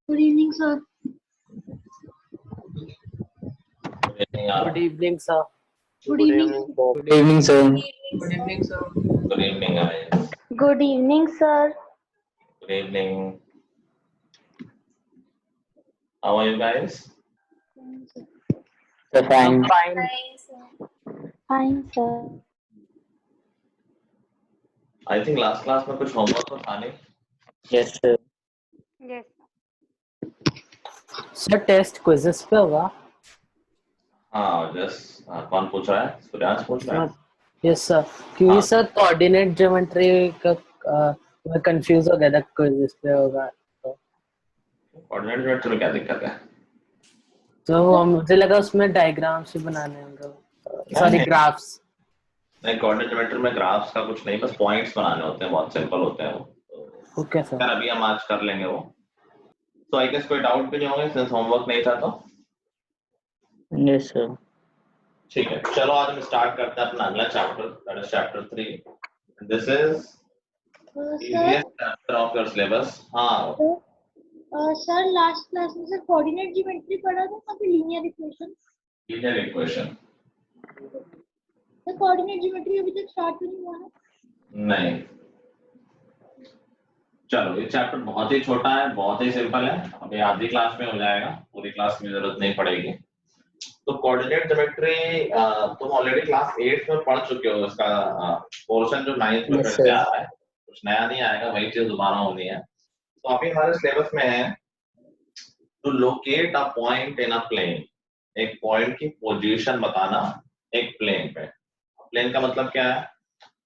Good evening, sir. Good evening, sir. Good evening. Good evening, sir. Good evening, sir. Good evening, guys. Good evening, sir. Good evening. How are you guys? Sir, fine. Fine. Fine, sir. I think last class में कुछ homework तो था नहीं. Yes, sir. Yes. Sir test quizzes पे होगा. हाँ, just कौन पूछ रहा है? सूर्यांश पूछ रहा है. Yes sir. क्योंकि हाँ. सर कोऑर्डिनेट ज्योमेट्री का मैं कंफ्यूज हो गया था क्विजेस पे होगा तो. Coordinate ज्योमेट्री में क्या दिक्कत है? तो मुझे लगा उसमें डायग्राम्स भी बनाने होंगे. Sorry, graphs. नहीं, coordinate ज्योमेट्री में ग्राफ्स का कुछ नहीं, बस पॉइंट्स बनाने होते हैं, बहुत सिंपल होते हैं वो. Okay sir. खैर अभी हम आज कर लेंगे वो. तो आई गेस कोई डाउट भी नहीं होगा सिंस होमवर्क नहीं था तो. Yes, sir. ठीक है, चलो आज हम स्टार्ट करते हैं अपना अगला chapter, that is chapter 3. This is Sir, easiest chapter of your syllabus. हाँ, सर लास्ट क्लास में सर कोऑर्डिनेट ज्योमेट्री पढ़ा था ना, फिर linear equation. linear equation. Sir coordinate geometry अभी तक स्टार्ट नहीं हुआ ना. नहीं, चलो ये चैप्टर बहुत ही छोटा है, बहुत ही सिंपल है. अभी आधी क्लास में हो जाएगा, पूरी क्लास में जरूरत नहीं पड़ेगी. तो कोऑर्डिनेट ज्योमेट्री तुम ऑलरेडी क्लास 8 में पढ़ चुके हो. इसका पोर्शन जो 9th में Yes, फिर से sir. आ रहा है, कुछ नया नहीं आएगा, वही चीज दोबारा होनी है. तो अभी हमारे सिलेबस में है to locate a point in a plane. एक पॉइंट की पोजीशन बताना एक प्लेन पे. प्लेन का मतलब क्या है?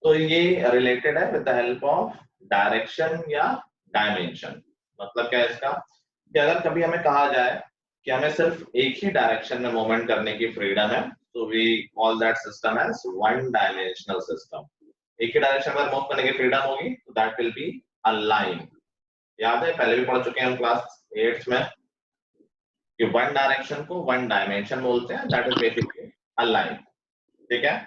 तो ये रिलेटेड है with the help of direction या डायमेंशन. मतलब क्या है इसका कि अगर कभी हमें कहा जाए कि हमें सिर्फ एक ही डायरेक्शन में मूवमेंट करने की फ्रीडम है, तो we call that system as one dimensional system. एक ही डायरेक्शन में मूव करने की फ्रीडम होगी तो that will be a line. याद है, पहले भी पढ़ चुके हैं हम क्लास 8 में कि वन डायरेक्शन को वन डायमेंशन बोलते हैं, that is basically a line. ठीक है.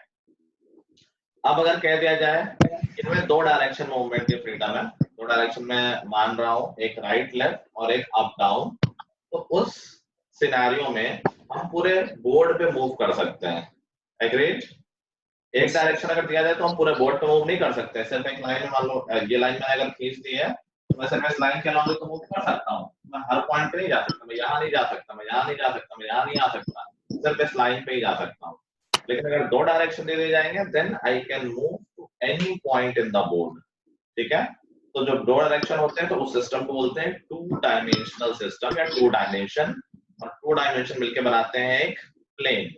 अब अगर कह दिया जाए कि हमें दो डायरेक्शन मूवमेंट की फ्रीडम है, दो डायरेक्शन में मान रहा हूं, एक राइट लेफ्ट और एक अप डाउन, तो उस सिनेरियो में हम पूरे बोर्ड पे मूव कर सकते हैं. एग्रीड? एक डायरेक्शन अगर दिया जाए तो हम पूरे बोर्ड पे मूव नहीं कर सकते. सिर्फ एक लाइन में, मान लो ये लाइन मैंने अगर खींच दी है तो मैं सिर्फ इस लाइन के अलॉन्ग तो मूव कर सकता हूँ. मैं हर पॉइंट पे नहीं जा सकता, मैं यहाँ नहीं जा सकता, मैं यहाँ नहीं जा सकता, मैं यहाँ नहीं आ सकता, सिर्फ इस लाइन पे ही जा सकता हूँ. लेकिन अगर दो डायरेक्शन दे दिए जाएंगे then I can move to any point in the board. ठीक है. तो जब दो डायरेक्शन होते हैं तो उस सिस्टम को बोलते हैं टू डायमेंशनल सिस्टम या टू डायमेंशन. और टू डायमेंशन मिलकर बनाते हैं एक प्लेन.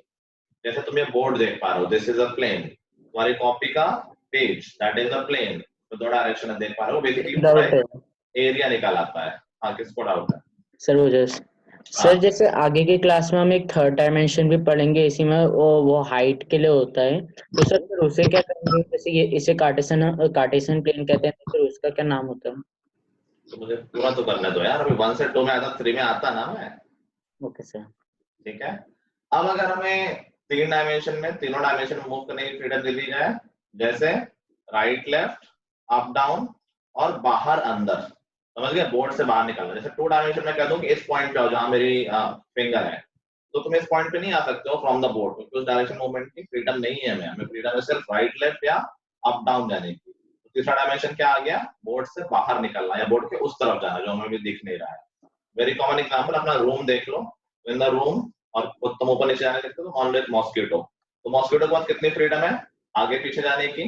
जैसे तुम ये बोर्ड देख पा रहे हो, दिस इज अ प्लेन. तुम्हारी कॉपी का page, that is a plane. तो दो डायरेक्शन में देख पा रहे हो, बेसिकली पूरा एरिया निकाल आता है. हाँ, किसको डाउट है? सर वो सर जैसे आगे की क्लास में हम एक थर्ड डायमेंशन भी पढ़ेंगे, इसी में वो हाइट के लिए होता है. तो सर फिर उसे क्या करेंगे? जैसे ये इसे कार्टेशियन प्लेन कहते हैं, तो फिर उसका क्या नाम होता है? तो मुझे पूरा तो करने दो यार. अभी 1 से 2 में आता, 3 में आता ना मैं. Okay sir. ठीक है. अब अगर हमें तीन डायमेंशन में, तीनों डायमेंशन में मूव करने की फ्रीडम दे दी जाए, जैसे राइट लेफ्ट, अप डाउन और बाहर अंदर, समझ गए, बोर्ड से बाहर निकलना. जैसे टू डायमेंशन में कह दूं कि इस पॉइंट पे आओ जहां मेरी फिंगर है, तो तुम इस पॉइंट पे नहीं आ सकते हो फ्रॉम द बोर्ड, क्योंकि उस डायरेक्शन मूवमेंट की फ्रीडम नहीं है. हमें फ्रीडम है सिर्फ राइट लेफ्ट या अप डाउन जाने की. तो तीसरा डायमेंशन क्या आ गया? बोर्ड से बाहर निकलना या बोर्ड के उस तरफ जाना जो हमें भी दिख नहीं रहा है. वेरी कॉमन एग्जाम्पल, अपना रूम देख लो. इन द रूम, और तुम ऊपर नीचे जाने देखते हो तो मान लो एक मॉस्किटो. तो मॉस्किटो के पास कितनी फ्रीडम है? आगे पीछे जाने की,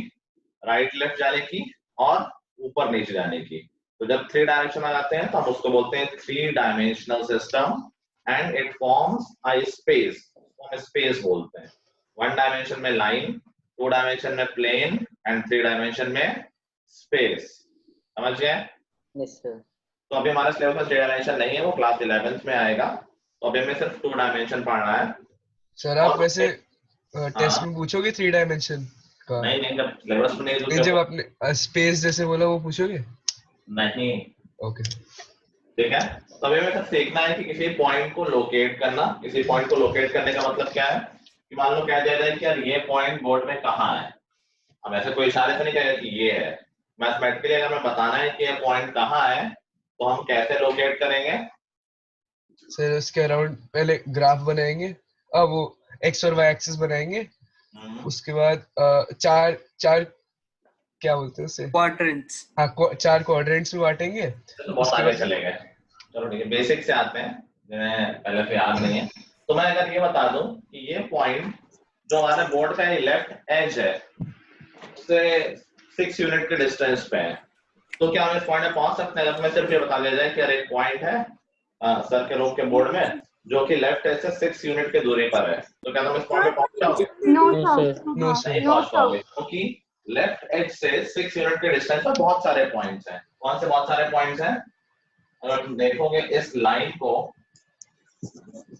राइट लेफ्ट जाने की और ऊपर नीचे जाने की. तो जब थ्री डायमेंशन आ जाते हैं तो हम उसको बोलते हैं three dimensional system and it forms a space. हम स्पेस बोलते हैं. वन डायमेंशन में लाइन, टू डायमेंशन में प्लेन एंड थ्री डायमेंशन में स्पेस. समझ गए? Yes sir. तो अभी हमारे सिलेबस में थ्री डायमेंशन नहीं है, वो क्लास 11th में आएगा. तो अभी हमें सिर्फ टू डायमेंशन पढ़ना है. सर आप वैसे टेस्ट में पूछोगे थ्री डायमेंशन का? नहीं, जब सिलेबस में नहीं नहीं, जब आपने स्पेस जैसे बोला वो पूछोगे? नहीं. ओके. ठीक है. तो अभी हमें सिर्फ सीखना है कि किसी पॉइंट को लोकेट करना. किसी पॉइंट को लोकेट करने का मतलब क्या है कि मान लो कह दिया जाए कि यार ये पॉइंट बोर्ड में कहाँ है. हम ऐसे कोई इशारे से नहीं कहेंगे कि ये है. मैथमेटिकली अगर हमें बताना है कि ये पॉइंट कहाँ है तो हम कैसे लोकेट करेंगे? सर उसके अराउंड पहले ग्राफ बनाएंगे, वो एक्स और वाई एक्सिस बनाएंगे, उसके बाद चार चार क्या बोलते हैं उसे, क्वाड्रेंट्स। हाँ चार क्वाड्रेंट्स में बांटेंगे। चलो बहुत उसके आगे बाद चले गए। चलो ठीक है, बेसिक से आते हैं जिन्हें पहले से याद नहीं है। तो मैं अगर ये बता दूं कि ये पॉइंट जो हमारे बोर्ड का ये लेफ्ट एज है उससे 6 यूनिट के डिस्टेंस पे है, तो क्या हम इस पॉइंट पे पहुंच सकते हैं? मैं सिर्फ ये बता दिया जाए कि यार एक पॉइंट है सर के रूम के बोर्ड में जो कि लेफ्ट एज से 6 यूनिट की दूरी पर है, तो क्या तुम इस पॉइंट पे पहुंच जाओगे? No, No, sir. sir. No sir, नहीं पहुंच पाओगे, क्योंकि लेफ्ट एज से 6 यूनिट के डिस्टेंस पर बहुत सारे पॉइंट्स हैं। कौन से बहुत सारे पॉइंट्स हैं? अगर तुम देखोगे इस लाइन को,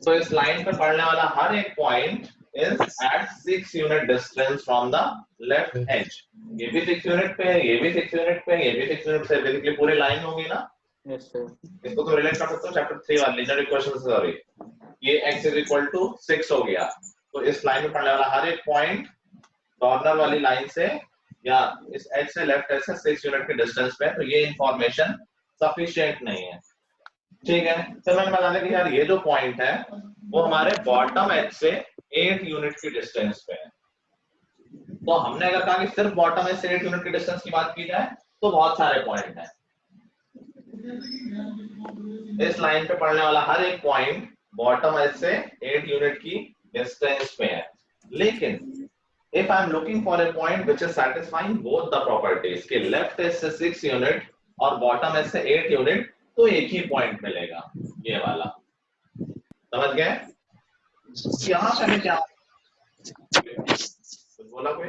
तो इस लाइन पे पड़ने वाला हर एक point is at 6 unit distance from the left edge. ये भी 6 यूनिट पे है, ये भी 6 यूनिट पे है, ये भी 6 यूनिट से, बेसिकली पूरी लाइन होगी ना। Yes, sir. इसको तो रिलेट कर सकते हो चैप्टर 3 वाले लीनियर इक्वेशन से। सॉरी, ये x इज इक्वल टू 6 हो गया, तो इस लाइन में पड़ने वाला हर एक पॉइंट कॉर्नर वाली लाइन से या इस एज से लेफ्ट एज से 6 यूनिट के डिस्टेंस पे है, तो ये इंफॉर्मेशन सफिशिएंट नहीं है। ठीक है, तो मैंने बता दिया कि यार ये जो पॉइंट है वो हमारे बॉटम एज से 8 यूनिट की डिस्टेंस पे है। तो हमने अगर कहा कि सिर्फ बॉटम एज से 8 यूनिट की डिस्टेंस की बात की जाए तो बहुत सारे पॉइंट हैं। इस लाइन पे पड़ने वाला हर एक पॉइंट बॉटम एज से 8 यूनिट की डिस्टेंस पे है, लेकिन if I am looking for a point which is satisfying both the properties कि लेफ्ट एज से 6 यूनिट और बॉटम एज से 8 यूनिट, तो एक ही पॉइंट मिलेगा, ये वाला। समझ गए? यहाँ से हमें क्या कुछ बोला कोई?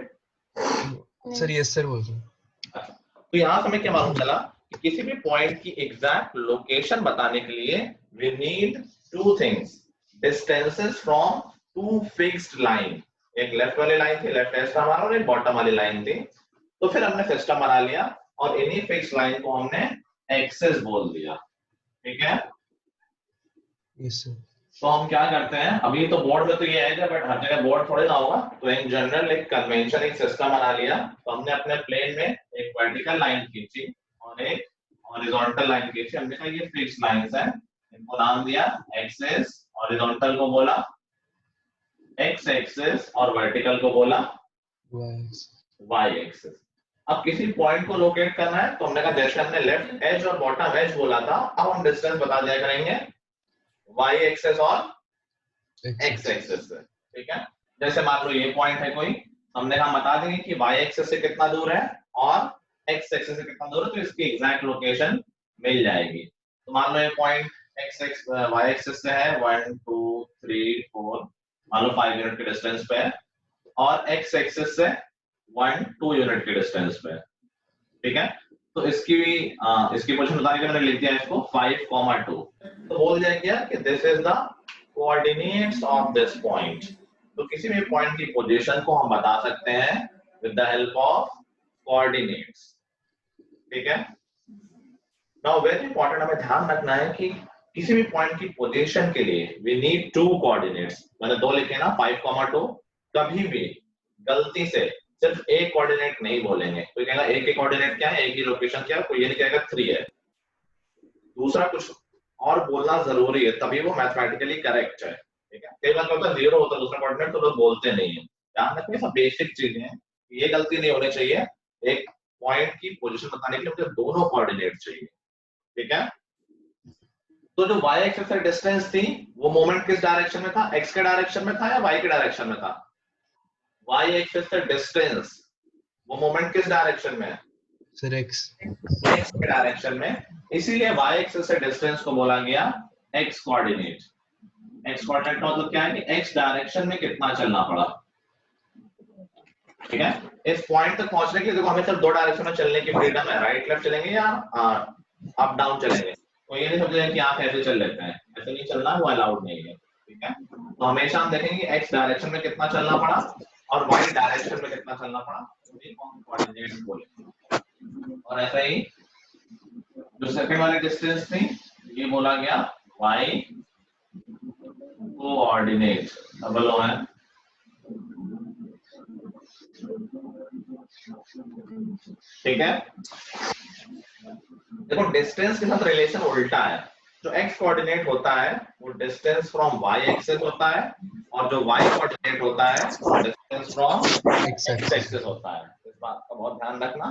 सर यस सर बोल रहा हूँ। अच्छा, तो यहाँ से हमें क्या मालूम चला कि किसी भी पॉइंट की एग्जैक्ट लोकेशन बताने के लिए we need two things, distances from two fixed line. एक लेफ्ट वाली लाइन थी, लेफ्ट एज था हमारा, और एक बॉटम वाली लाइन थी। तो फिर हमने सिस्टम बना लिया और इन्हीं फिक्स्ड लाइन को हमने एक्सेस बोल दिया। ठीक है, यस सर। तो हम क्या करते हैं, अभी तो बोर्ड में तो ये है, बट हर जगह बोर्ड थोड़े ना होगा, तो इन जनरल एक कन्वेंशन, एक सिस्टम बना लिया। तो हमने अपने प्लेन में एक वर्टिकल लाइन खींची और एक हॉरिजॉन्टल लाइन खींची। हमने कहा ये फिक्स्ड लाइंस हैं, इनको नाम दिया एक्सेस, हॉरिजॉन्टल को बोला एक्स एक्सिस और वर्टिकल को बोला वाई एक्सिस। अब किसी पॉइंट को लोकेट करना है, तो हमने कहा जैसे हमने लेफ्ट एज और बॉटम एज बोला था, अब हम डिस्टेंस बता दिया करेंगे वाई एक्सिस और एक्स एक्सिस से। ठीक है, जैसे मान लो ये पॉइंट है कोई, हमने कहा बता देंगे कि वाई एक्सिस से कितना दूर है और एक्स एक्सिस से कितना दूर है, तो इसकी एग्जैक्ट लोकेशन मिल जाएगी। तो मान लो ये point X X Y axis से है 1 2 3 4, मान लो 5 यूनिट के डिस्टेंस पे है, और एक्स एक्सिस से 1 2 यूनिट के डिस्टेंस पे है। ठीक है, तो इसकी पोजीशन बताने के मैंने लिख दिया इसको 5,2, तो बोल दिया गया कि this is the coordinates of this point. तो किसी भी पॉइंट की पोजीशन को हम बता सकते हैं with the help of coordinates. ठीक है, नाउ वेरी इंपॉर्टेंट, हमें ध्यान रखना है कि किसी भी पॉइंट की पोजीशन के लिए वी नीड 2 कोऑर्डिनेट्स। मैंने 2 लिखे ना 5,2, कभी भी गलती से सिर्फ एक कोऑर्डिनेट नहीं बोलेंगे। कोई कहेगा एक ही कोऑर्डिनेट क्या है, एक ही लोकेशन क्या है, कोई ये नहीं कहेगा 3 है, दूसरा कुछ और बोलना जरूरी है, तभी वो मैथमेटिकली करेक्ट है। ठीक है, कई बार होता है 0 होता है दूसरा कोऑर्डिनेट, तो लोग बोलते नहीं है। ध्यान रखिए, सब बेसिक चीजें हैं, ये गलती नहीं होनी चाहिए। एक पॉइंट की पोजीशन बताने के लिए मुझे दोनों कोऑर्डिनेट चाहिए। ठीक है, तो जो y एक्सिस से डिस्टेंस थी वो मोमेंट किस डायरेक्शन में था, x के डायरेक्शन में था या y के डायरेक्शन में था? y एक्सिस से डिस्टेंस वो मोमेंट किस डायरेक्शन में है? सर x के डायरेक्शन में, इसीलिए y एक्सिस से डिस्टेंस को बोला गया x कोऑर्डिनेट। x कोऑर्डिनेट का मतलब क्या है कि x डायरेक्शन में कितना चलना पड़ा। ठीक है, इस पॉइंट तक पहुंचने के लिए देखो हमें सिर्फ 2 डायरेक्शन में चलने की फ्रीडम है, राइट लेफ्ट चलेंगे या अप डाउन चलेंगे। तो ये नहीं समझेगा कि आप ऐसे चल लेते हैं, ऐसे नहीं चलना, वो अलाउड नहीं है। ठीक है, तो हमेशा हम देखेंगे x डायरेक्शन में कितना चलना पड़ा और y डायरेक्शन में कितना चलना पड़ा, तो हम कोऑर्डिनेट्स बोलेंगे। और ऐसा ही जो सेकंड वाली डिस्टेंस थी ये बोला गया y कोऑर्डिनेट। डबल ओ है, ठीक है। देखो डिस्टेंस के साथ रिलेशन उल्टा है, जो x कोऑर्डिनेट होता है वो डिस्टेंस फ्रॉम y एक्सिस होता है, और जो y कोऑर्डिनेट होता है वो distance from X x axis. Axis होता है। इस बात का बहुत ध्यान रखना।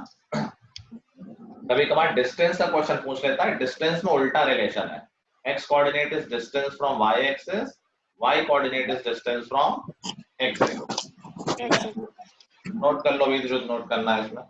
कभी कभार डिस्टेंस का क्वेश्चन पूछ लेता है, डिस्टेंस में उल्टा रिलेशन है, x coordinate is distance from y axis, y coordinate is distance from x axis. Note कर लो, जो नोट करना है इसमें।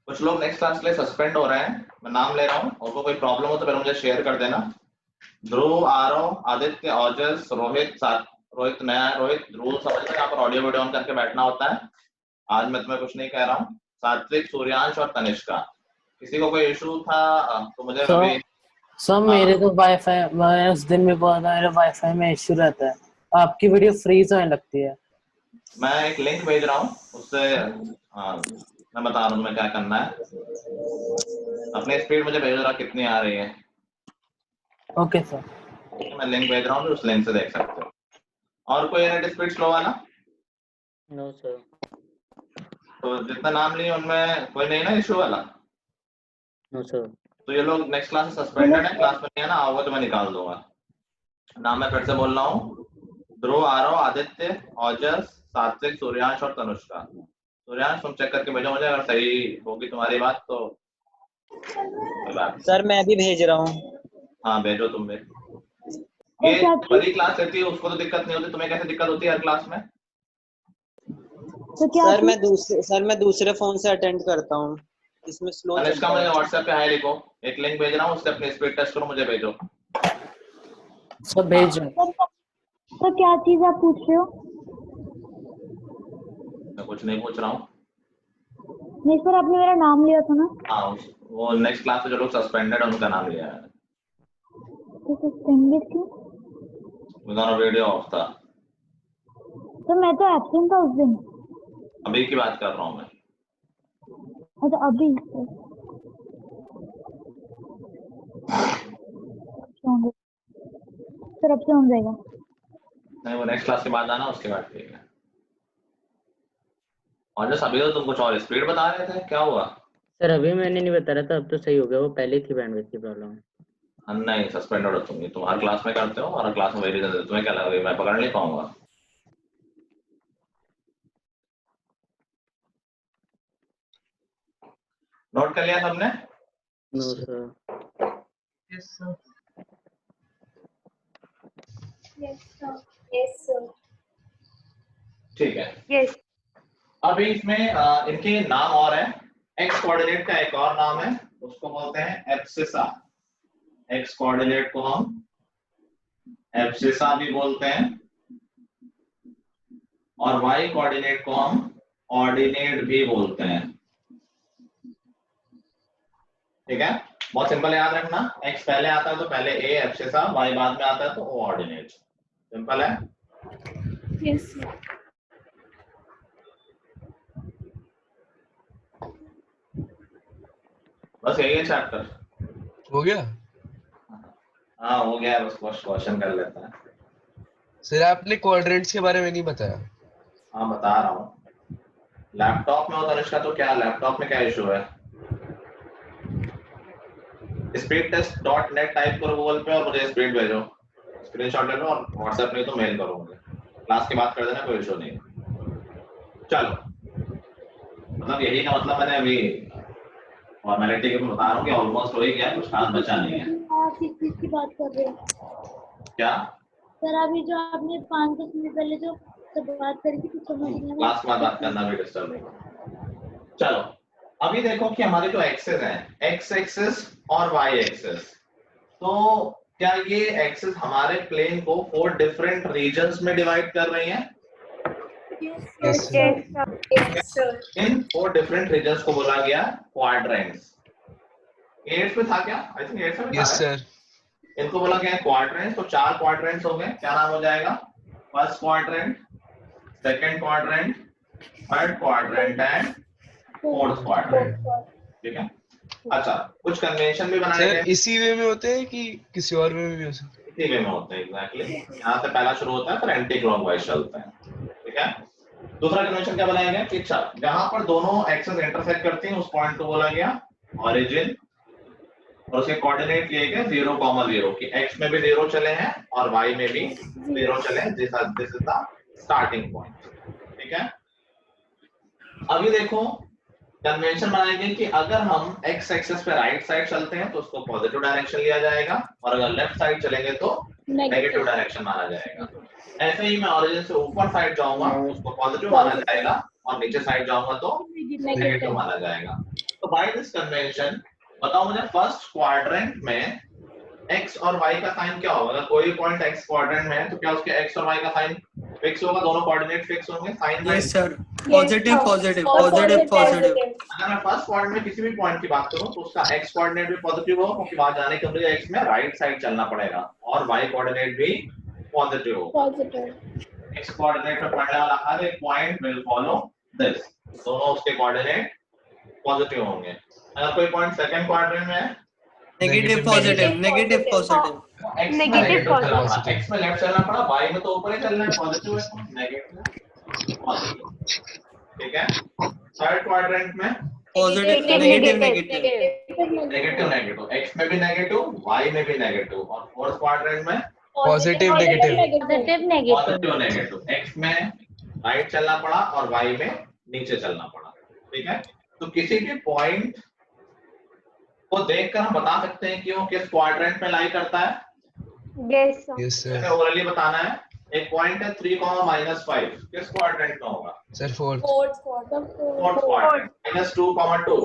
कुछ लोग नेक्स्ट क्लास के लिए सस्पेंड हो रहे हैं, मैं नाम ले रहा हूँ, उनको कोई प्रॉब्लम हो तो फिर मुझे शेयर कर देना। ध्रुव, आरव, आदित्य, ओजस, रोहित, रोहित नया है, रोहित, ध्रुव समझ में, यहाँ पर ऑडियो वीडियो ऑन करके बैठना होता है। आज मैं तुम्हें कुछ नहीं कह रहा हूँ। सात्विक, सूर्यांश और तनिष्का, किसी को कोई इशू था तो मुझे अभी सर मेरे तो वाईफाई, मैं उस दिन में बहुत मेरे वाईफाई में इशू रहता है, आपकी वीडियो फ्रीज होने लगती है। मैं एक लिंक भेज रहा हूँ, उससे मैं बता रहा हूँ तुम्हें क्या करना है। अपनी स्पीड मुझे भेज रहा कितनी आ रही है। Okay sir. मैं लिंक भेज रहा हूँ, उस लिंक से देख सकते हो। और कोई नेट स्पीड स्लो वाला? No sir. तो जितना नाम लिए उनमें कोई नहीं ना इशू वाला? No sir. तो ये लोग नेक्स्ट क्लास से सस्पेंडेड है, क्लास में नहीं है ना, आओगे तो मैं निकाल दूंगा। नाम मैं फिर से बोल रहा हूँ, ध्रुव, आरव, आदित्य, ओजस, सात्विक, सूर्यांश और तनुष्का। सूर्यांश तुम चेक करके भेजो मुझे, अगर सही होगी तुम्हारी बात तो सर मैं भी भेज रहा हूँ। हाँ भेजो तुम भी। ये बड़ी क्लास रहती है उसको तो दिक्कत नहीं होती, तुम्हें कैसे दिक्कत होती है हर क्लास में? तो क्या सर मैं दूसरे फोन से अटेंड करता हूँ, इसमें स्लो चल तनिष्का रहा मुझे है। व्हाट्सएप पे हाय लिखो, एक लिंक भेज रहा हूँ, उससे अपनी स्पीड टेस्ट करो, मुझे भेजो। सब भेज रहे हैं। तो क्या चीज आप पूछ रहे हो? मैं कुछ नहीं पूछ रहा हूँ। नहीं सर, आपने मेरा नाम लिया था ना। हाँ वो नेक्स्ट क्लास में जो लोग सस्पेंडेड है उनका नाम लिया है। तो सस्पेंडेड क्यों? मेरा वीडियो ऑफ था। तो मैं तो एब्सेंट था उस दिन। अभी की बात कर रहा हूँ मैं। अच्छा अभी सर अब से हो जाएगा। नहीं वो नेक्स्ट क्लास के बाद आना, उसके बाद ठीक है। और जो अभी तो तुम कुछ और स्पीड बता रहे थे, क्या हुआ? सर अभी मैंने नहीं बता रहा था, अब तो सही हो गया, वो पहले थी बैंडविड्थ की प्रॉब्लम। नहीं सस्पेंड हो तुम हर क्लास में करते हो, और हर क्लास में मेरी तुम्हें क्या लगा मैं पकड़ नहीं पाऊंगा? नोट कर लिया सबने? No sir. Yes sir. ठीक है। यस। अभी इसमें इनके नाम और है। एक्स कोऑर्डिनेट का एक और नाम है, उसको बोलते हैं एब्सिसा। एक्स कोऑर्डिनेट को हम एब्सिसा भी बोलते हैं, और वाई कोऑर्डिनेट को हम ऑर्डिनेट भी बोलते हैं। ठीक है, बहुत सिंपल याद रखना, एक्स पहले आता है तो पहले ए एब्सिसा, वाई बाद में आता है तो ओ ऑर्डिनेट। सिंपल है। Yes sir. बस यही है चैप्टर। हो गया हाँ हो गया, बस क्वेश्चन कर लेता है। सर आपने क्वाड्रेंट्स के बारे में नहीं बताया। हाँ बता रहा हूँ। लैपटॉप में होता है इसका, तो क्या लैपटॉप में क्या इशू है? speedtest.net टाइप करो गूगल पे और मुझे स्पीड भेजो, स्क्रीनशॉट ले लो, और व्हाट्सएप नहीं तो मेल करो मुझे, क्लास के बाद कर देना, कोई इशू नहीं। चलो मतलब यही का मतलब मैंने अभी फॉर्मेलिटी के बता रहा हूँ कि ऑलमोस्ट हो ही गया, कुछ खास बचा नहीं है। आप किस चीज की बात कर रहे हो? क्या सर अभी जो आपने 5-10 मिनट पहले जो से बात करके कुछ समझने में क्लास में बात करना भी डिस्टर्ब नहीं होगा। चलो अभी देखो कि हमारे जो एक्सेस हैं, एक्स एक्सेस और वाई एक्सेस, तो क्या ये एक्सेस हमारे प्लेन को 4 डिफरेंट रीजन्स में डिवाइड कर रही हैं? Yes sir. इन 4 डिफरेंट रीजन्स को बोला गया क्वाड्रेंट्स। 8 में था क्या? आई थिंक 8 में था। Yes sir. इनको बोला गया क्वाड्रेंट्स, तो 4 क्वाड्रेंट्स हो गए। क्या नाम हो जाएगा? First quadrant, second quadrant, third quadrant and fourth quadrant. ठीक है। अच्छा, कुछ कन्वेंशन भी बनाए सर गए इसी वे में होते हैं कि किसी और वे में भी हो सकते हैं? इसी वे में होते हैं। एग्जैक्टली यहाँ से पहला शुरू होता है फिर एंटी क्लॉकवाइज चलता है। ठीक है। दूसरा कन्वेंशन क्या बनाया गया कि जहां पर दोनों एक्सेस इंटरसेक्ट करती हैं उस पॉइंट को बोला गया ओरिजिन, और उसके कोऑर्डिनेट लिए गए 0,0 कि x में भी 0 चले हैं और y में भी 0 चले हैं। This is the starting point. ठीक है। अभी देखो कन्वेंशन बनाएंगे कि अगर हम x एक्सिस पे राइट साइड चलते हैं तो उसको पॉजिटिव डायरेक्शन लिया जाएगा, और अगर लेफ्ट साइड चलेंगे तो नेगेटिव डायरेक्शन माना जाएगा। ऐसे ही मैं ओरिजिन से ऊपर साइड जाऊंगा उसको पॉजिटिव माना जाएगा, और नीचे साइड जाऊंगा तो नेगेटिव माना जाएगा। तो बाय दिस कन्वेंशन बताओ मुझे फर्स्ट क्वाड्रेंट में x और y का साइन क्या होगा? अगर कोई पॉइंट x क्वाड्रेंट में है तो क्या उसके x और y का साइन फिक्स होगा? दोनों कोऑर्डिनेट फिक्स होंगे? Sign yes sir, positive positive positive positive. अगर मैं फर्स्ट क्वाड्रेंट में किसी भी पॉइंट की बात करूं तो उसका x कोऑर्डिनेट भी पॉजिटिव होगा, क्योंकि वहां जाने के लिए x में राइट साइड चलना पड़ेगा, और y कोऑर्डिनेट भी पॉजिटिव होगा। x कोऑर्डिनेट पे पड़ने वाला हर एक पॉइंट विल फॉलो दिस, दोनों उसके कोऑर्डिनेट पॉजिटिव होंगे। अगर कोई पॉइंट सेकंड क्वाड्रेंट में है negative positive negative positive negative positive, x में लेफ्ट चलना पड़ा, y में तो ऊपर ही चलना है, पॉजिटिव है तो नेगेटिव पॉजिटिव। ठीक है। थर्ड क्वाड्रेंट में positive negative negative negative negative, x में भी नेगेटिव, y में भी नेगेटिव, और फोर्थ क्वाड्रेंट में positive negative. Positive negative, x में राइट चलना पड़ा और y में नीचे चलना पड़ा। ठीक है। तो किसी भी पॉइंट को देखकर हम बता सकते हैं कि वो किस क्वाड्रेंट में लाई करता है। Yes yes sir. जैसे ओरली बताना है, एक पॉइंट है 3,-5 किस क्वाड्रेंट में होगा? Sir fourth fourth quadrant. -2,2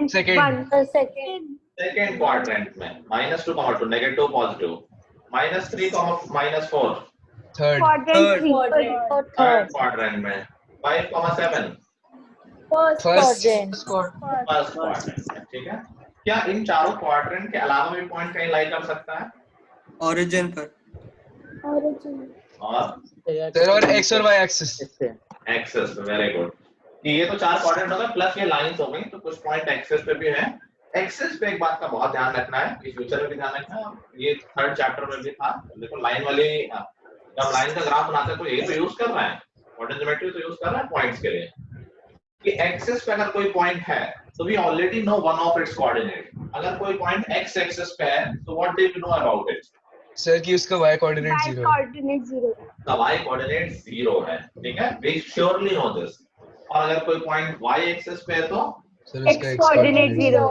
second second quadrant में, -2,2 negative positive, -3,-4 third third quadrant में, 5,7 फर्स्ट फर्स्ट क्वाड्रेंट में। ठीक है। क्या इन चारों क्वाड्रेंट के अलावा भी पॉइंट कहीं लाई कर सकता है? ओरिजिन पर और सर और x और y एक्सिस। एक्सेस पे, वेरी गुड। ये तो 4 क्वाड्रेंट हो गए, प्लस ये लाइंस हो गई, तो कुछ पॉइंट एक्सेस पे भी है। एक्सेस पे एक बात का बहुत ध्यान रखना है, इस फ्यूचर में भी ध्यान रखना है, ये थर्ड चैप्टर में भी था। देखो लाइन वाली, जब लाइन का ग्राफ बनाते हैं तो यही तो यूज कर रहे हैं, कोऑर्डिनेट ज्योमेट्री तो यूज कर रहे हैं पॉइंट्स के लिए, कि एक्सेस पे अगर कोई पॉइंट है तो we already know one of its coordinate. अगर कोई पॉइंट एक्स एक्सिस पे है तो what do you know about it? Sir कि उसका y कोऑर्डिनेट 0 है। the y coordinate 0 है। ठीक है, we surely know this। और अगर कोई पॉइंट y एक्सिस पे है तो सर उसका x कोऑर्डिनेट 0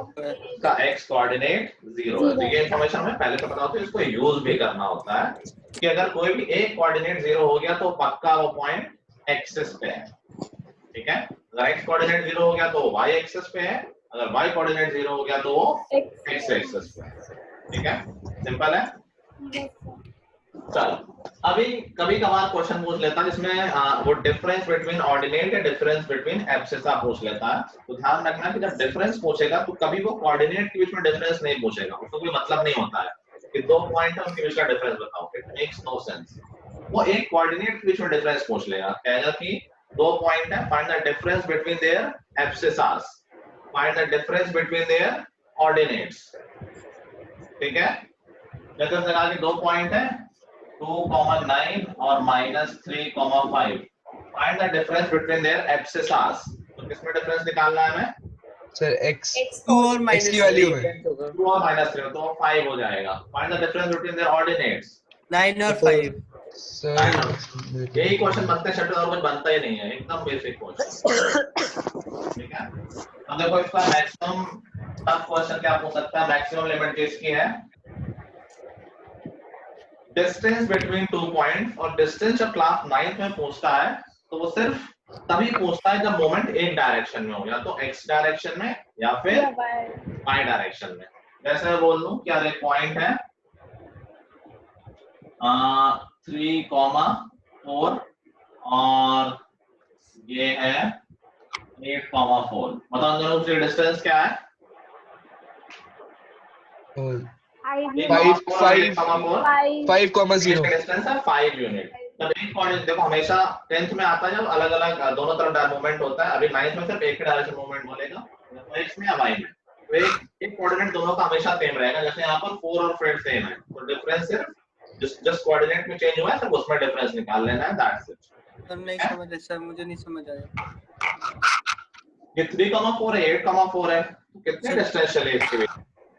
उसका x कोऑर्डिनेट 0 है। तो ये इंफॉर्मेशन हमें पहले से पता होती है, इसको यूज भी करना होता है कि अगर कोई भी एक कोऑर्डिनेट 0 हो गया तो पक्का वो पॉइंट एक्सिस पे है। ठीक है। अगर x कोऑर्डिनेट 0 हो गया तो y एक्सिस पे है, अगर y कोऑर्डिनेट 0 हो गया तो वो x एक्सिस पे है। ठीक है, सिंपल है। चलो अभी कभी कभार क्वेश्चन पूछ लेता है जिसमें वो डिफरेंस बिटवीन ऑर्डिनेट या डिफरेंस बिटवीन एब्सिसा पूछ लेता है। तो ध्यान रखना कि जब डिफरेंस पूछेगा तो कभी वो कोऑर्डिनेट के बीच में डिफरेंस नहीं पूछेगा, उसको कोई मतलब नहीं होता है कि दो पॉइंट है उनके बीच का डिफरेंस बताओ, इट मेक्स नो सेंस। वो एक कोऑर्डिनेट के बीच में डिफरेंस पूछ लेगा, कहेगा कि दो पॉइंट है, find the difference between their abscissas, find the difference between their ordinates. ठीक है, जैसे लगा कि दो पॉइंट है 2,9 और -3,5, find the difference between their abscissas. तो किसमें डिफरेंस निकालना है हमें? सर x 2 और x की वैल्यू में 2 और -3 तो 5 हो जाएगा। Find the difference between their ordinates. 9 और 5 सर यही क्वेश्चन बनते हैं शटर और कुछ बनता ही नहीं है, एकदम बेसिक क्वेश्चन। ठीक है, अब देखो इसका मैक्सिमम टफ क्वेश्चन क्या पूछ सकता है, मैक्सिमम लिमिट किसकी है? डिस्टेंस बिटवीन 2 पॉइंट्स, और डिस्टेंस जब क्लास 9th में पूछता है तो वो सिर्फ तभी पूछता है जब मोमेंट एक डायरेक्शन में हो, या तो x डायरेक्शन में या फिर y डायरेक्शन में। जैसे मैं बोल दूं कि यार एक पॉइंट है 3,4 और ये है 8,4। बताओ दोनों की डिस्टेंस क्या है? 5,0 डिस्टेंस है 5 यूनिट। तो एक कोऑर्डिनेट देखो हमेशा 10th में आता है जब अलग अलग दोनों तरफ मूवमेंट होता है। अभी 9th में सिर्फ एक ही डायरेक्शन मूवमेंट बोलेगा, तो x में या y में। तो एक कोऑर्डिनेट दोनों का हमेशा सेम रहेगा। जैसे यहाँ पर 4 और 5 सेम है, तो डिफरेंस सिर्फ जस्ट कोऑर्डिनेट में चेंज हुआ है, सिर्फ उसमें डिफरेंस निकाल लेना है, दैट्स इट। सर नहीं समझ रहे सर, मुझे नहीं समझ आया। ये 3,4 है, 8,4 है, तो कितने डिस्टेंस चले इसके बीच?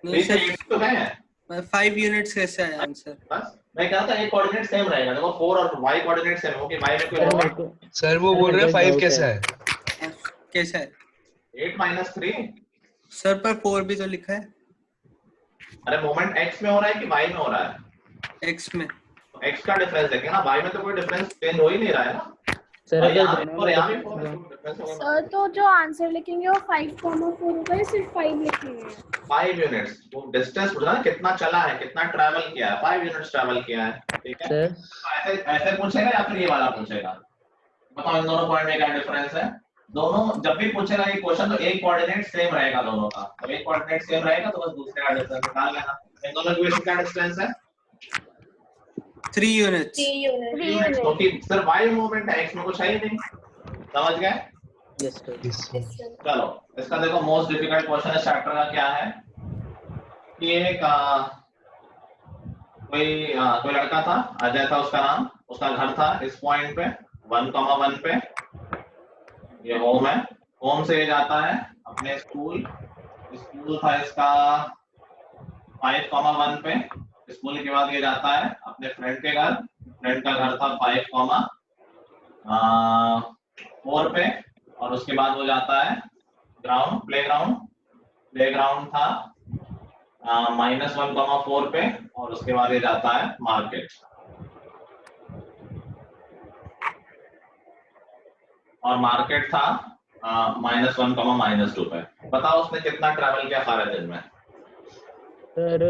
नहीं सर, 8 तो है। 5 यूनिट्स कैसे आया आंसर? बस मैं कह रहा था एक कोऑर्डिनेट सेम रहेगा। देखो 4 और y कोऑर्डिनेट सेम हो कि y में कोई होगा। सर वो बोल रहे हैं 5 कैसा है? कैसा है 8 - 3। सर? पर 4 भी तो लिखा है। अरे मोमेंट x में हो रहा है कि y में हो रहा है? x में। x का डिफरेंस देखें ना, y में तो कोई डिफरेंस चेंज हो ही नहीं रहा है ना। सर और यहाँ अगर और यहाँ भी डिफरेंस होगा। सर तो जो आंसर लिखेंगे वो 5,4 होगा या सिर्फ 5 लिखेंगे? 5 यूनिट्स। वो डिस्टेंस पूछा ना कितना चला है, कितना ट्रैवल किया है, 5 यूनिट्स ट्रैवल किया है, ठीक है। सर ऐसे ऐसे पूछेगा या फिर ये वाला पूछेगा? बताओ इन दोनों पॉइंट में क्या डिफरेंस है? दोनों जब भी पूछेगा ये क्वेश्चन तो एक कोऑर्डिनेट सेम रहेगा दोनों का। तो एक कोऑर्डिनेट सेम रहेगा तो बस दूसरे का डिफरेंस निकाल लेना। इन दोनों के बीच क्या डिस्टेंस है? 3 यूनिट्स। क्योंकि सिर्फ y मूवमेंट है, x में कुछ है ही नहीं। समझ गए? Yes sir. चलो इसका देखो मोस्ट डिफिकल्ट क्वेश्चन इस चैप्टर का क्या है कि एक कोई लड़का था, अजय था उसका नाम, उसका घर था इस पॉइंट पे 1,1 पे। ये होम है, होम से ये जाता है अपने स्कूल। स्कूल था इसका 5,1 पे। स्कूल के बाद ये जाता है अपने फ्रेंड के घर। फ्रेंड का घर था 5,4 पे। और उसके बाद वो जाता है ग्राउंड, प्लेग्राउंड था -1,4 पे। और उसके बाद ये जाता है मार्केट। और मार्केट था -1, -2 पे। बताओ उसने कितना ट्रैवल किया सारे दिन में? सर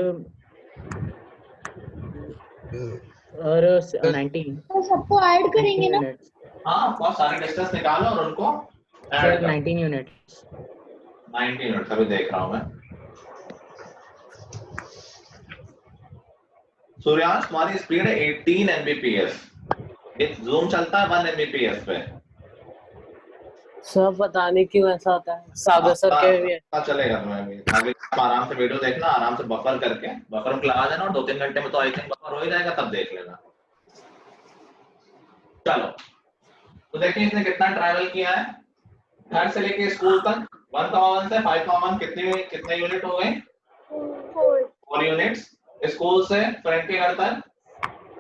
और 19 तो सबको ऐड करेंगे ना? यूनिट्स। हाँ बहुत सारे डिस्टेंस निकालो और उनको सर 19 यूनिट्स। 19 यूनिट अभी देख रहा हूँ मैं। सूर्यांश तुम्हारी स्पीड है 18 Mbps। ये जूम चलता है 1 Mbps पे। सर पता नहीं क्यों ऐसा होता है। सागर सर के भी पता चलेगा तुम्हें भी। अभी आराम से वीडियो देखना, आराम से बफर करके बफर में लगा देना, और 2-3 घंटे में तो आई थिंक बफर हो ही जाएगा, तब देख लेना। चलो तो देखिए इसने कितना ट्रैवल किया है घर से लेके स्कूल तक। 1,1 से 5,1 कितने यूनिट हो गए? 4 यूनिट्स। स्कूल से फ्रेंड के घर तक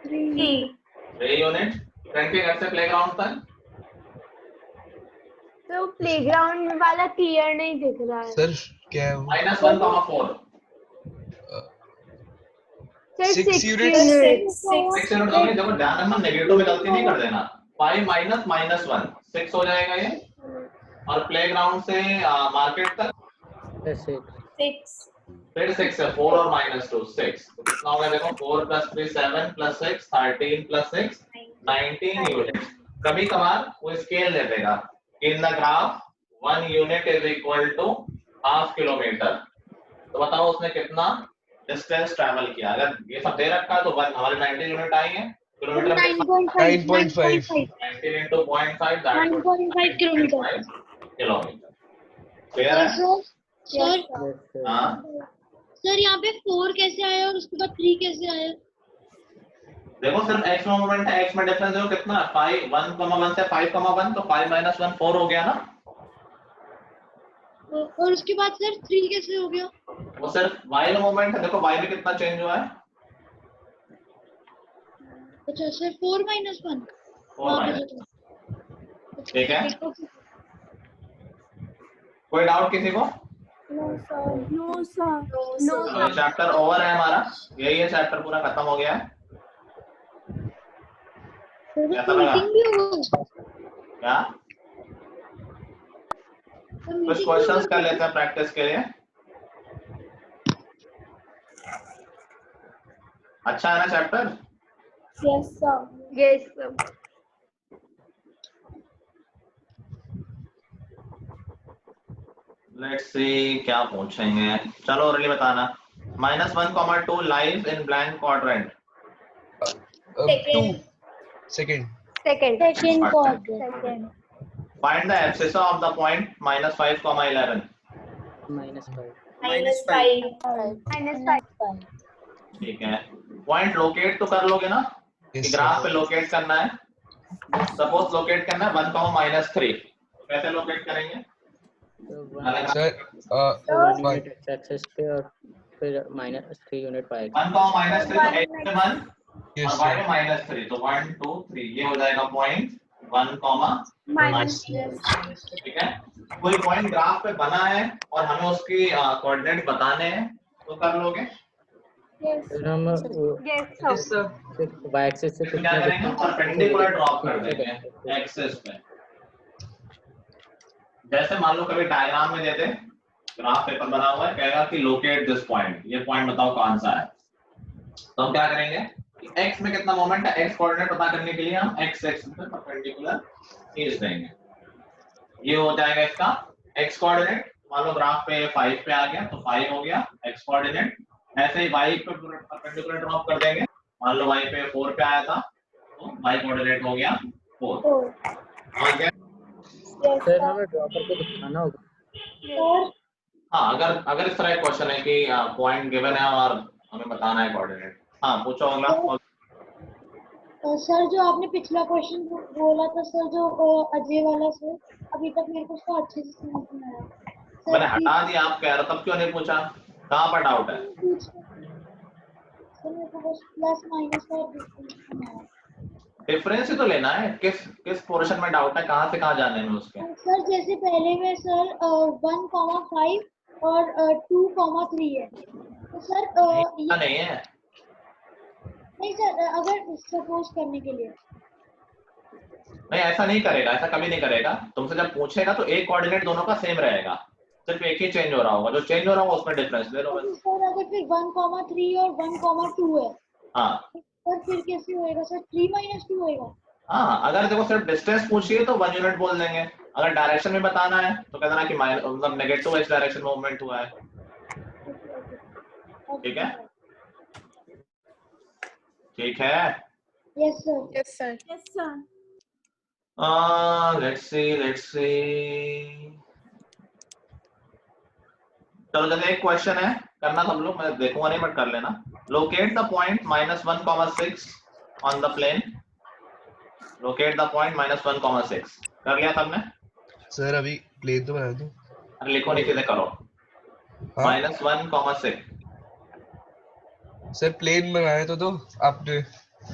3 यूनिट। फ्रेंड के घर से प्लेग्राउंड तक। तो प्लेग्राउंड वाला क्लियर नहीं दिख रहा है सर क्या है वो? -1,4। 6 यूनिट। 6 यूनिट हो गए। देखो ध्यान रखना, नेगेटिव में गलती नहीं कर देना। 5 - -1 6 हो जाएगा ये। और प्लेग्राउंड से मार्केट तक 6 फिर 6 है, 4 और -2 6। तो कितना हो गया देखो? 4 + 3 7 + 6 13 + 6 19 यूनिट। कभी कभार वो स्केल दे देगा in the graph 1 unit is equal to ½ kilometre. तो बताओ उसने कितना डिस्टेंस ट्रैवल किया। अगर ये सब दे रखा है तो हमारे 90 यूनिट आएंगे। किलोमीटर में 9.5 19 into 0.5 that would 1.5 kilometre. Kilometre. Clear है? सर हाँ सर यहाँ पे 4 कैसे आया और उसके बाद 3 कैसे आया? देखो सिर्फ x में मोमेंट है, x में डिफरेंस देखो कितना है 5 1,1 से 5,1 तो 5 - 1 4 हो गया ना। और उसके बाद सर 3 कैसे हो गया? वो सिर्फ y में मोमेंट है। देखो y में कितना चेंज हुआ है? अच्छा सर 4 - 1 4 ठीक है। कोई डाउट किसी को? नो सर चैप्टर ओवर है हमारा, यही है चैप्टर पूरा खत्म हो गया है। कैसा लगा? मीटिंग भी होगी क्या कुछ क्वेश्चंस कर लेते हैं प्रैक्टिस के लिए। अच्छा है ना chapter? Yes sir yes sir. Let's see क्या पूछेंगे। चलो ओरली बताना। -1, 2 live in blank quadrant. 2 second second second quadrant find the abscissa of the point -5, 11। -5 -5 ठीक है, पॉइंट लोकेट तो कर लोगे ना कि Yes, ग्राफ sir. पे लोकेट करना है। सपोज लोकेट करना है 1, -3, कैसे लोकेट करेंगे? Sir one unit x axis पे और फिर -3 यूनिट y एक्सिस। 1, -3 तो x में 1 Yes, और y sir. में -3, तो 1, 2, 3 ये हो जाएगा पॉइंट 1, -3। ठीक है, कोई पॉइंट ग्राफ पे बना है और हमें उसकी कोऑर्डिनेट बताने हैं तो कर लोगे। फिर हम यस सर। y एक्सिस से क्या करेंगे? परपेंडिकुलर ड्रॉप कर देंगे एक्सिस पे। जैसे मान लो कभी डायग्राम में देते ग्राफ पेपर बना हुआ है, कहेगा कि लोकेट दिस पॉइंट, ये पॉइंट बताओ कौन सा है। तो हम क्या करेंगे कि x में कितना मोमेंट है, x कोऑर्डिनेट पता करने के लिए हम x एक्सिस पे परपेंडिकुलर खींच देंगे। ये हो जाएगा इसका x कोऑर्डिनेट। मान लो ग्राफ पे 5 पे आ गया तो 5 हो गया x कोऑर्डिनेट। ऐसे ही y पे परपेंडिकुलर ड्रॉप कर देंगे। मान लो y पे 4 पे आया था तो y कोऑर्डिनेट हो गया 4। ठीक है, सर हमें ड्रॉ करके दिखाना होगा। हाँ अगर इस तरह क्वेश्चन है कि पॉइंट गिवन है और हमें बताना है कोऑर्डिनेट। हाँ पूछो अगला। सर जो आपने पिछला क्वेश्चन बोला था सर, जो अजय वाला सर, अभी तक मेरे को उसका अच्छे से समझ नहीं आया मैंने सर। हटा दिया, आप कह रहे हो तब क्यों नहीं पूछा? कहाँ पर डाउट है? सर मेरे को बस प्लस माइनस का डिफरेंस है डिफरेंस ही तो लेना है। किस पोर्शन में डाउट है, कहाँ से कहाँ जाने में उसके? सर। जैसे पहले में सर 1,5 और 2,3 है तो सर नहीं, नहीं है। नहीं सर, अगर सपोज करने के लिए नहीं ऐसा नहीं करेगा, ऐसा कभी नहीं करेगा। तुमसे जब पूछेगा तो एक कोऑर्डिनेट दोनों का सेम रहेगा, सिर्फ एक ही चेंज हो रहा होगा। जो चेंज हो रहा होगा उसमें डिफरेंस ले लो तो बस। सर अगर फिर 1,3 और 1,2 है हाँ सर, फिर कैसे होएगा सर? 3 - 2 होएगा। हाँ, अगर देखो सिर्फ डिस्टेंस पूछिए तो 1 यूनिट बोल देंगे। अगर डायरेक्शन में बताना है तो कह देना कि मतलब नेगेटिव इस डायरेक्शन में मूवमेंट हुआ है। ठीक है, ठीक है। Yes sir. Yes sir. Yes sir. Let's see. चलो जैसे एक क्वेश्चन है, करना सब लोग, मैं देखूंगा नहीं बट कर लेना। Locate the point -1,6 on the plane. Locate the point -1,6 कर लिया सबने? सर अभी प्लेन तो बना दो। अरे लिखो नहीं, सीधे करो। हाँ? -1,6 सर प्लेन बनाया तो दो आपने।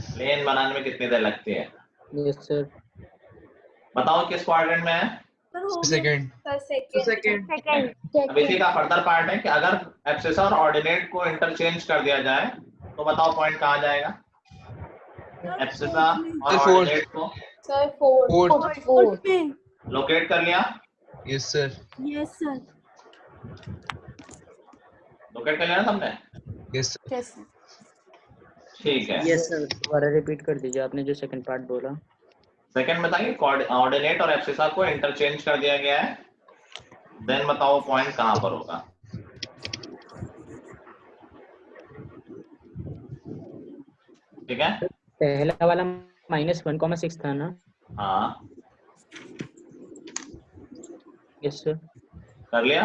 प्लेन बनाने में कितनी देर लगती है? Yes sir. बताओ किस क्वाड्रेंट में है? सेकंड सेकंड अब इसी का फर्दर पार्ट है कि अगर एब्सिसा और ऑर्डिनेट को इंटरचेंज कर दिया जाए तो बताओ पॉइंट कहाँ जाएगा? एब्सिसा और सर, fourth. ऑर्डिनेट को सर फोर्थ। लोकेट कर लिया? Yes sir. Yes sir. Locate कर लिया ना सबने? Yes sir. ठीक है, यस सर, दोबारा रिपीट कर दीजिए आपने जो सेकंड पार्ट बोला। सेकंड बताइए। ऑर्डिनेट और एब्सिसा को इंटरचेंज कर दिया गया है, देन बताओ पॉइंट कहाँ पर होगा? ठीक है, पहला वाला -1,6 था ना? हाँ यस सर। कर लिया।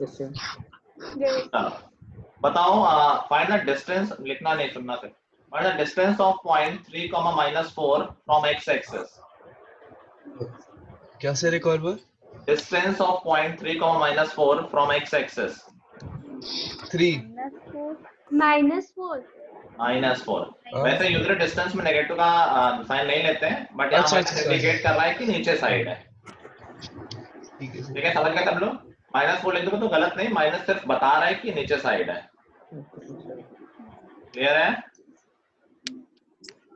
Yes sir. चलो बताओ, फाइंड द डिस्टेंस, लिखना नहीं सुनना से। Find the distance of point 3, -4 from x axis. क्या सर एक और बार? Distance of point 3, -4 from x axis. 3 -4 -4। वैसे यूजर डिस्टेंस में नेगेटिव का साइन नहीं लेते हैं, बट यहाँ अच्छा, माइनस इंडिकेट कर रहा है कि नीचे साइड है। ठीक है सर। ठीक है, समझ गए सब लोग? -4 लिख दोगे तो गलत नहीं, माइनस सिर्फ बता रहा है कि नीचे साइड है। क्लियर है?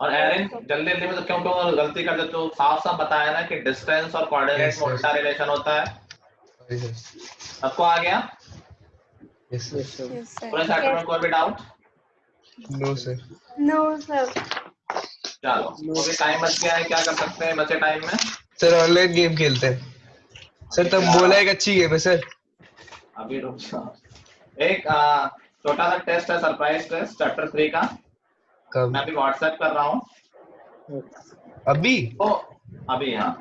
और एरिन जल्दी जल्दी में तो क्यों क्यों गलती कर देते हो? साफ साफ बताया ना कि डिस्टेंस और कोऑर्डिनेट Yes, में sir. उल्टा रिलेशन होता है। Sorry, sir. सबको आ गया? Yes, sir. Yes sir. Yes, sir. पूरे चैप्टर में कोई भी doubt? No, sir. No sir. चलो तो भी टाइम बच गया है, क्या कर सकते हैं बचे टाइम में? सर ऑनलाइन गेम खेलते हैं। सर तब बोला एक अच्छी गेम है सर। अभी रुक जाओ। एक छोटा सा टेस्ट है, सरप्राइज टेस्ट चैप्टर 3 का। कब? मैं अभी व्हाट्सएप कर रहा हूँ। अभी? तो अभी हाँ,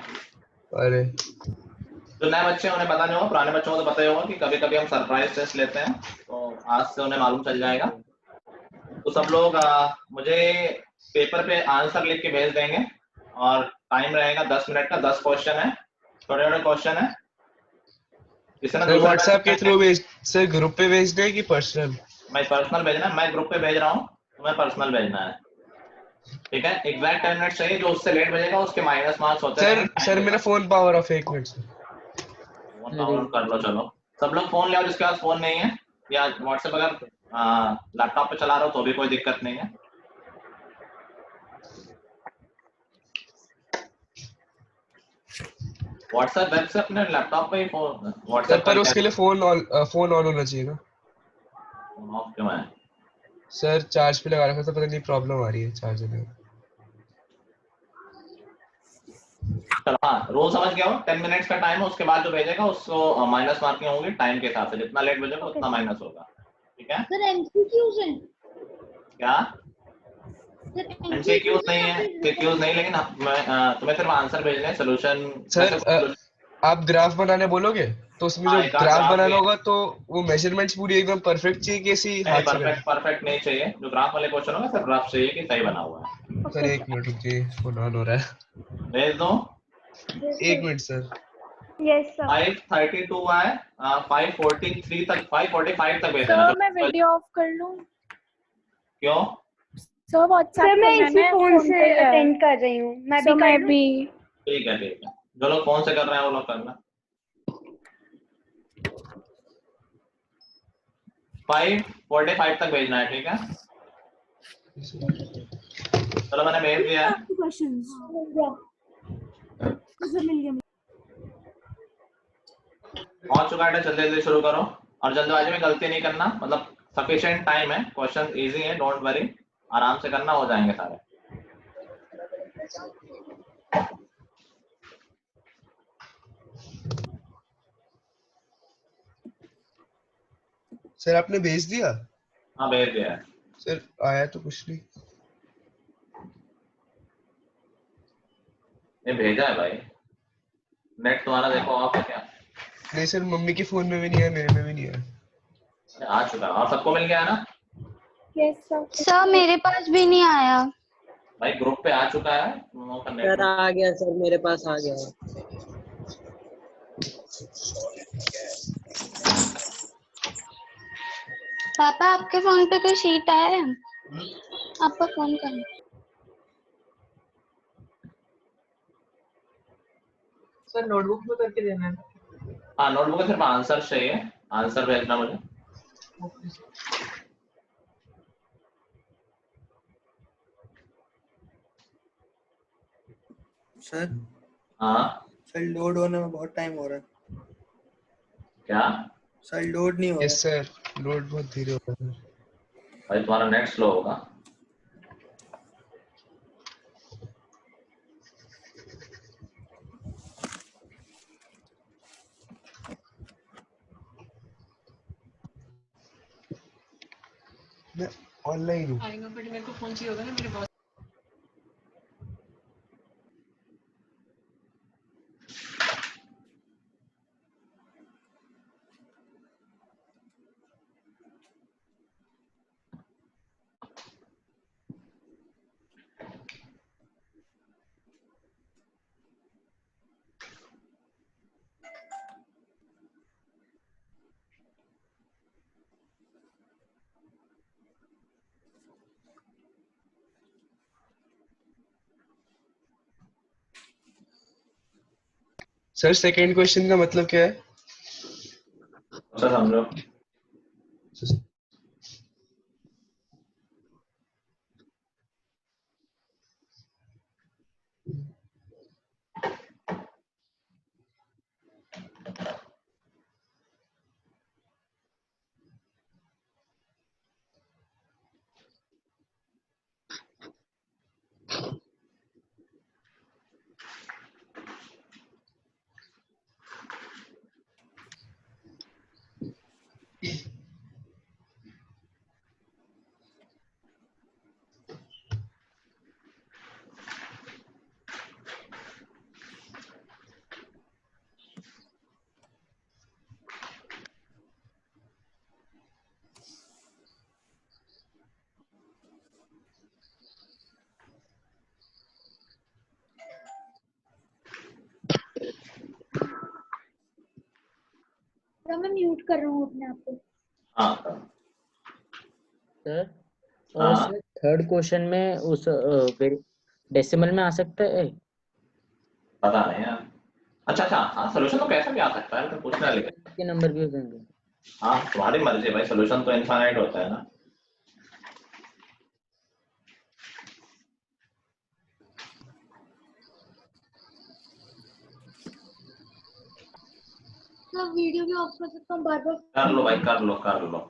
अरे जो नए बच्चे हैं उन्हें पता नहीं होगा, पुराने बच्चों को तो पता ही होगा कि कभी कभी हम सरप्राइज टेस्ट लेते हैं, तो आज से उन्हें मालूम चल जाएगा। तो सब लोग मुझे पेपर पे आंसर लिख के भेज देंगे और टाइम रहेगा 10 मिनट का। 10 क्वेश्चन है, छोटे छोटे क्वेश्चन है। सर व्हाट्सएप के थ्रू भेज, सर ग्रुप पे भेजना है कि पर्सनल? मैं पर्सनल भेजना है, मैं ग्रुप पे भेज रहा हूँ, तुम्हें पर्सनल भेजना है, ठीक है? एग्जैक्ट 10 मिनट चाहिए, जो उससे लेट भेजेगा उसके माइनस मार्क्स होते हैं। सर मेरा phone power of 1 minute sir. Phone download कर लो। चलो सब लोग फोन ले आओ जिसके पास फोन नहीं है, या व्हाट्सएप अगर लैपटॉप पे चला रहे हो तो भी कोई दिक्कत नहीं है। व्हाट्सएप वेब से अपने लैपटॉप पे ही फोन व्हाट्सएप पर उसके लिए फोन ऑन होना चाहिए ना? फोन ऑफ क्यों है? सर चार्ज पे लगा रखा था, पता नहीं प्रॉब्लम आ रही है चार्जर में। चलो हाँ, रोज समझ गया हो। 10 मिनट्स का टाइम है, उसके बाद जो भेजेगा उसको माइनस मार्किंग होंगी टाइम के हिसाब से, जितना लेट भेजेगा उतना माइनस होगा, ठीक है? सर एमसीक्यूज हैं? क्या? सर एमसीक्यूज नहीं है, सीक्यूज नहीं, लेकिन तुम्हें सिर्फ आंसर भेजने हैं, सोल्यूशन। सर आप ग्राफ बनाने बोलोगे तो उसमें जो ग्राफ बनाना होगा तो वो मेजरमेंट्स पूरी एकदम परफेक्ट चाहिए कि ऐसे ही हाथ से? परफेक्ट नहीं चाहिए, जो ग्राफ वाले क्वेश्चन होगा सिर्फ ग्राफ चाहिए कि सही बना हुआ है। सर 1 मिनट रुकिए, फोन ऑन हो रहा है। भेज दो। 1 मिनट सर। Yes sir. 532 है, 543 तक, 545 तक भेज देना। सर मैं वीडियो ऑफ कर लूं? क्यों? सर व्हाट्सएप सर मैं पे इसी मैंने फोन फोन से पे है। अटेंड कर रही हूँ। मैं सर भी मैं कर लूँ? भी। ठीक है ठीक है, जो लोग फोन से कर रहे हैं वो लोग करना। 545 तक भेजना है, ठीक है? चलो मैंने भेज दिया है। पहुंच चुका है, जल्दी जल्दी शुरू करो और जल्दबाजी में गलती नहीं करना, मतलब सफिशिएंट टाइम है, क्वेश्चन इजी है, डोंट वरी, आराम से करना, हो जाएंगे सारे। सर आपने भेज दिया? हाँ भेज दिया है। सर आया तो कुछ नहीं। ये भेजा है भाई, नेट तुम्हारा देखो आप क्या? नहीं सर, मम्मी के फोन में भी नहीं है, मेरे में भी नहीं है। आ चुका है और सबको मिल गया है ना? Yes sir. सर मेरे पास भी नहीं आया। भाई ग्रुप पे आ चुका है, सर आ गया सर, मेरे पास आ गया। पापा आपके फोन पे कोई शीट आया है? आपका फोन करना। सर नोटबुक में करके देना है। हाँ नोटबुक में सिर्फ आंसर चाहिए, आंसर भेजना मुझे। सर हाँ सर लोड होने में बहुत टाइम हो रहा है। क्या? सर लोड नहीं हो रहा। यस सर, लोड बहुत धीरे हो रहा है। भाई तुम्हारा नेट स्लो होगा। मैं ऑनलाइन हूँ। आएगा बट मेरे को फोन चाहिए होगा ना मेरे पास। सर सेकंड क्वेश्चन का मतलब क्या है? सर समझो। सर मैं म्यूट कर रहा हूँ अपने आप को। हाँ सर और हाँ सर थर्ड क्वेश्चन में उस डेसिमल में आ सकता है? पता नहीं यार। अच्छा अच्छा, हाँ सोल्यूशन तो कैसे भी आ सकता है, तो पूछना है लेकिन। के नंबर भी हो जाएंगे? हाँ तुम्हारी मर्जी है भाई, सोल्यूशन तो इनफाइनाइट होता है ना। सर वीडियो भी ऑफ कर सकता हूँ बार बार? कर लो भाई, कर लो कर लो।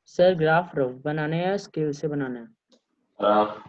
सर ग्राफ रफ बनाना है या स्केल से बनाना है? रफ।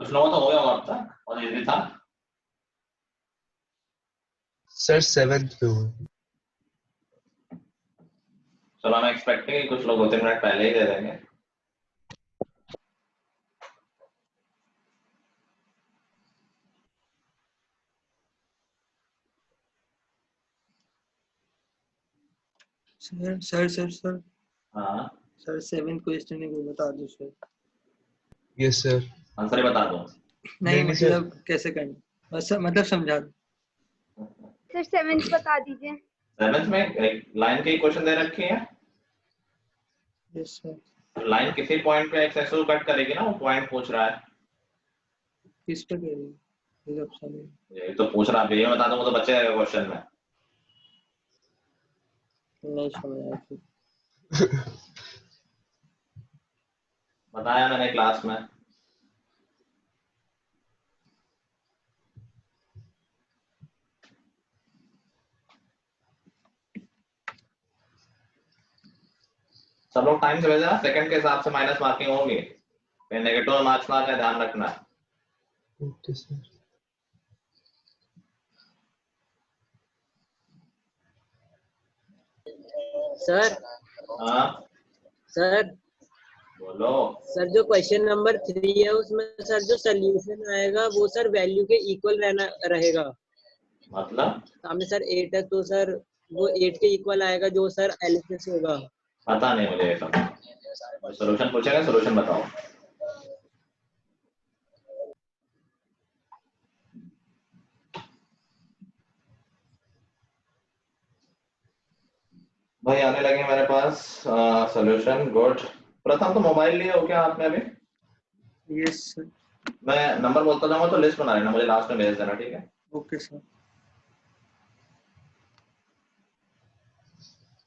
कुछ लोगों तो हो गया होगा अब तक, और ये भी था। सर 7th पे हुआ। चलो मैं एक्सपेक्टिंग कि कुछ लोग 2-3 मिनट पहले ही दे देंगे। सर सर सर सर हाँ सर 7th क्वेश्चन है, वो बता दो सर। Yes sir. आंसर ही बता दो। नहीं नहीं सर। मतलब कैसे करना, बस मतलब समझा दो। सर 7th बता दीजिए। 7th में एक लाइन के क्वेश्चन दे रखे हैं। Yes sir. लाइन किसी पॉइंट पे एक्स एक्सिस को कट करेगी ना, वो पॉइंट पूछ रहा है। किस पे कह रही है? मतलब समझ ये तो पूछ रहा है, ये बता दूं तो बच्चे आएगा क्वेश्चन में। नहीं समझ आया फिर। बताया मैंने क्लास में। सब लोग टाइम से भेजना, सेकंड के हिसाब से माइनस मार्किंग होगी, नेगेटिव मार्क्स ना, ध्यान रखना। Okay sir. सर। हाँ सर बोलो। सर जो क्वेश्चन नंबर 3 है उसमें सर जो सोल्यूशन आएगा वो सर वैल्यू के इक्वल रहना रहेगा। मतलब सामने सर 8 है तो सर वो 8 के इक्वल आएगा जो सर एलएचएस होगा। पता नहीं मुझे ये सब। सॉल्यूशन पूछेगा, सॉल्यूशन बताओ। भाई आने लगे मेरे पास सॉल्यूशन। गुड। प्रथम तो मोबाइल लिए हो क्या आपने अभी? Yes sir. मैं नंबर बोलता जाऊंगा तो लिस्ट बना लेना, मुझे लास्ट में भेज देना, ठीक है? Okay sir.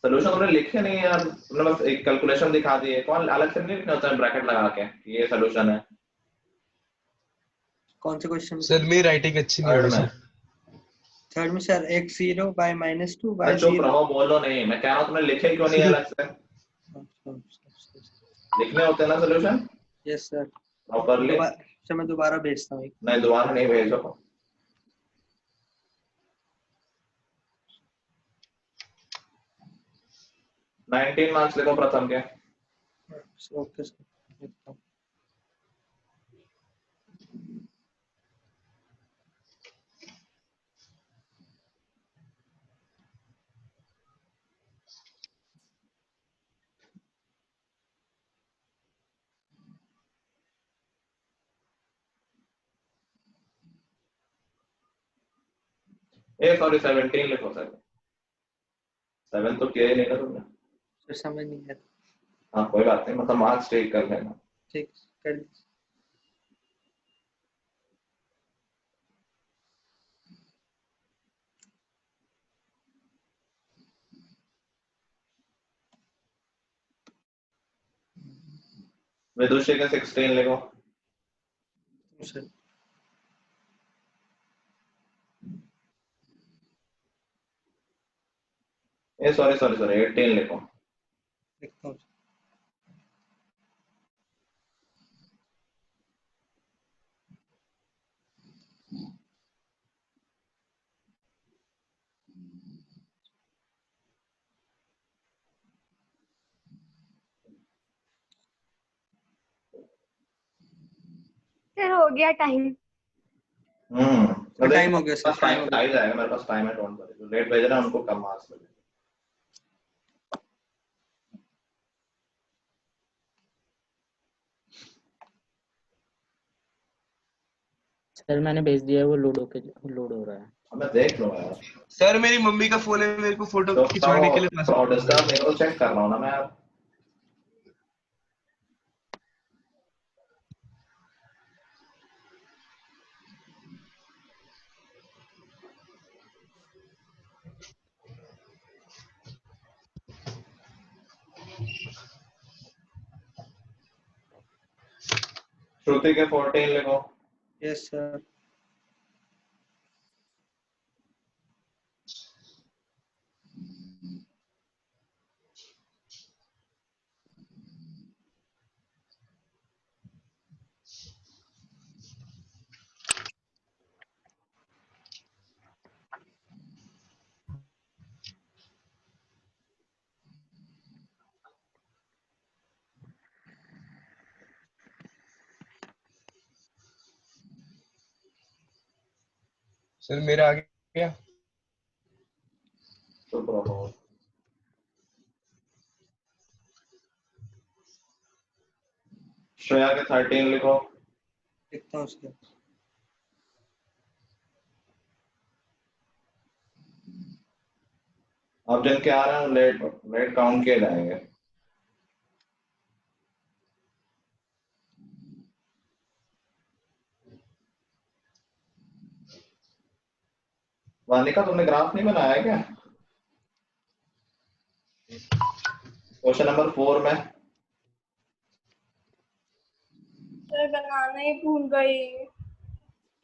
सॉल्यूशन तुमने लिखे नहीं यार, तुमने बस एक कैलकुलेशन दिखा दी है। कौन अलग से नहीं लिखना होता है ब्रैकेट लगा के कि ये सॉल्यूशन है? कौन से क्वेश्चन? सर मेरी राइटिंग अच्छी नहीं थर्ड होगी में। सर। थर्ड में सर x0 by -2 by चुप 0। रहो, बोलो नहीं। मैं कह रहा हूँ तुमने लिखे क्यों नहीं अलग से? लिखने होते हैं ना सॉल्यूशन यस सर। प्रॉपरली। दोबारा सर मैं दोबारा भेजता हूँ। नहीं दोबारा नहीं भेजो। 19 मार्क्स लिखो प्रथम के। Okay sir. ए सॉरी 17 लिखो सर। 7 तो किया ही नहीं था तुमने। सर समझ नहीं आया। हाँ कोई बात नहीं, मतलब मार्क्स ठीक कर लेना। ठीक कर दीजिए। विदुषी के 16 लिखो। सर ए सॉरी सॉरी सॉरी 18 लिखो। लिखता हूँ। सर हो गया टाइम। तो टाइम हो गया सर। टाइम आ ही जाएगा, मेरे पास टाइम है। डोंट वरी, जो लेट भेज रहे हैं उनको कम मार्क्स मिलेंगे। सर मैंने भेज दिया है, वो लोड हो रहा है। मैं देख लूंगा यार। सर मेरी मम्मी का फोन है, मेरे को फोटो खिंचवाने के लिए डिस्टर्ब नहीं करो, चेक कर रहा हूँ ना मैं यार। श्रुति के 14 लिखो। Yes sir. सर मेरा आ गया। चुप रहो। श्रेया के 13 लिखो। लिखता हूँ उसके। अब जिनके आ रहे हैं लेट लेट काउंट किए जाएंगे। वानिका तुमने ग्राफ नहीं बनाया है क्या क्वेश्चन नंबर 4 में? सर बनाना ही भूल गई।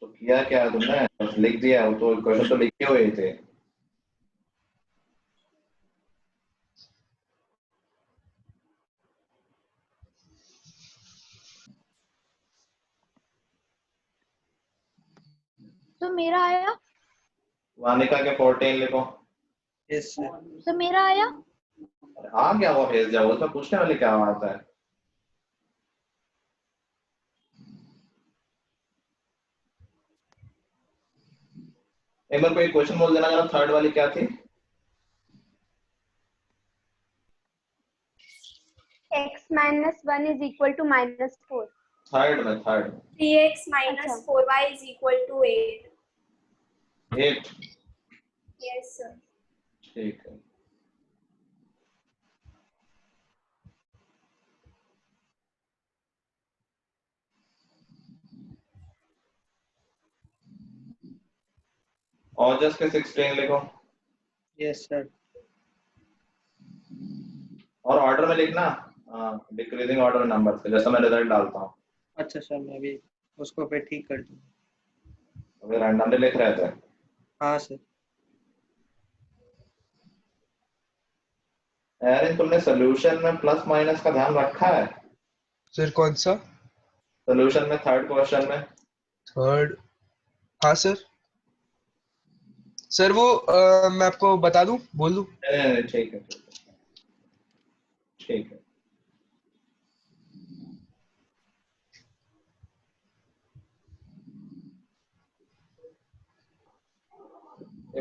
तो किया क्या है तुमने? बस लिख दिया, वो तो क्वेश्चन तो लिखे हुए थे। तो मेरा आया। वानिका के 14 लिखो। Yes sir. तो मेरा आया। आ गया वो भेज जाओ, उसमें पूछने वाले क्या बात है। एक बार कोई क्वेश्चन बोल देना जरा, थर्ड वाली क्या थी? x minus 1 is equal to -4. Third में, third 3x minus 4y is equal to 8. 8। Yes, sir. ठीक है। और जस्ट के 16 लिखो। Yes sir. और ऑर्डर में लिखना, डिक्रीजिंग ऑर्डर नंबर से, जैसा मैं रिजल्ट डालता हूँ। अच्छा सर, मैं भी उसको फिर ठीक कर दूंगा। अभी रैंडमली लिख रहे थे। हाँ सर। एरिन तुमने सोल्यूशन में प्लस माइनस का ध्यान रखा है? सर कौन सा? सोल्यूशन में थर्ड क्वेश्चन में। थर्ड, हाँ सर। सर वो मैं आपको बता दूं, बोल दूं? नहीं, ठीक है, ठीक है, ठीक है।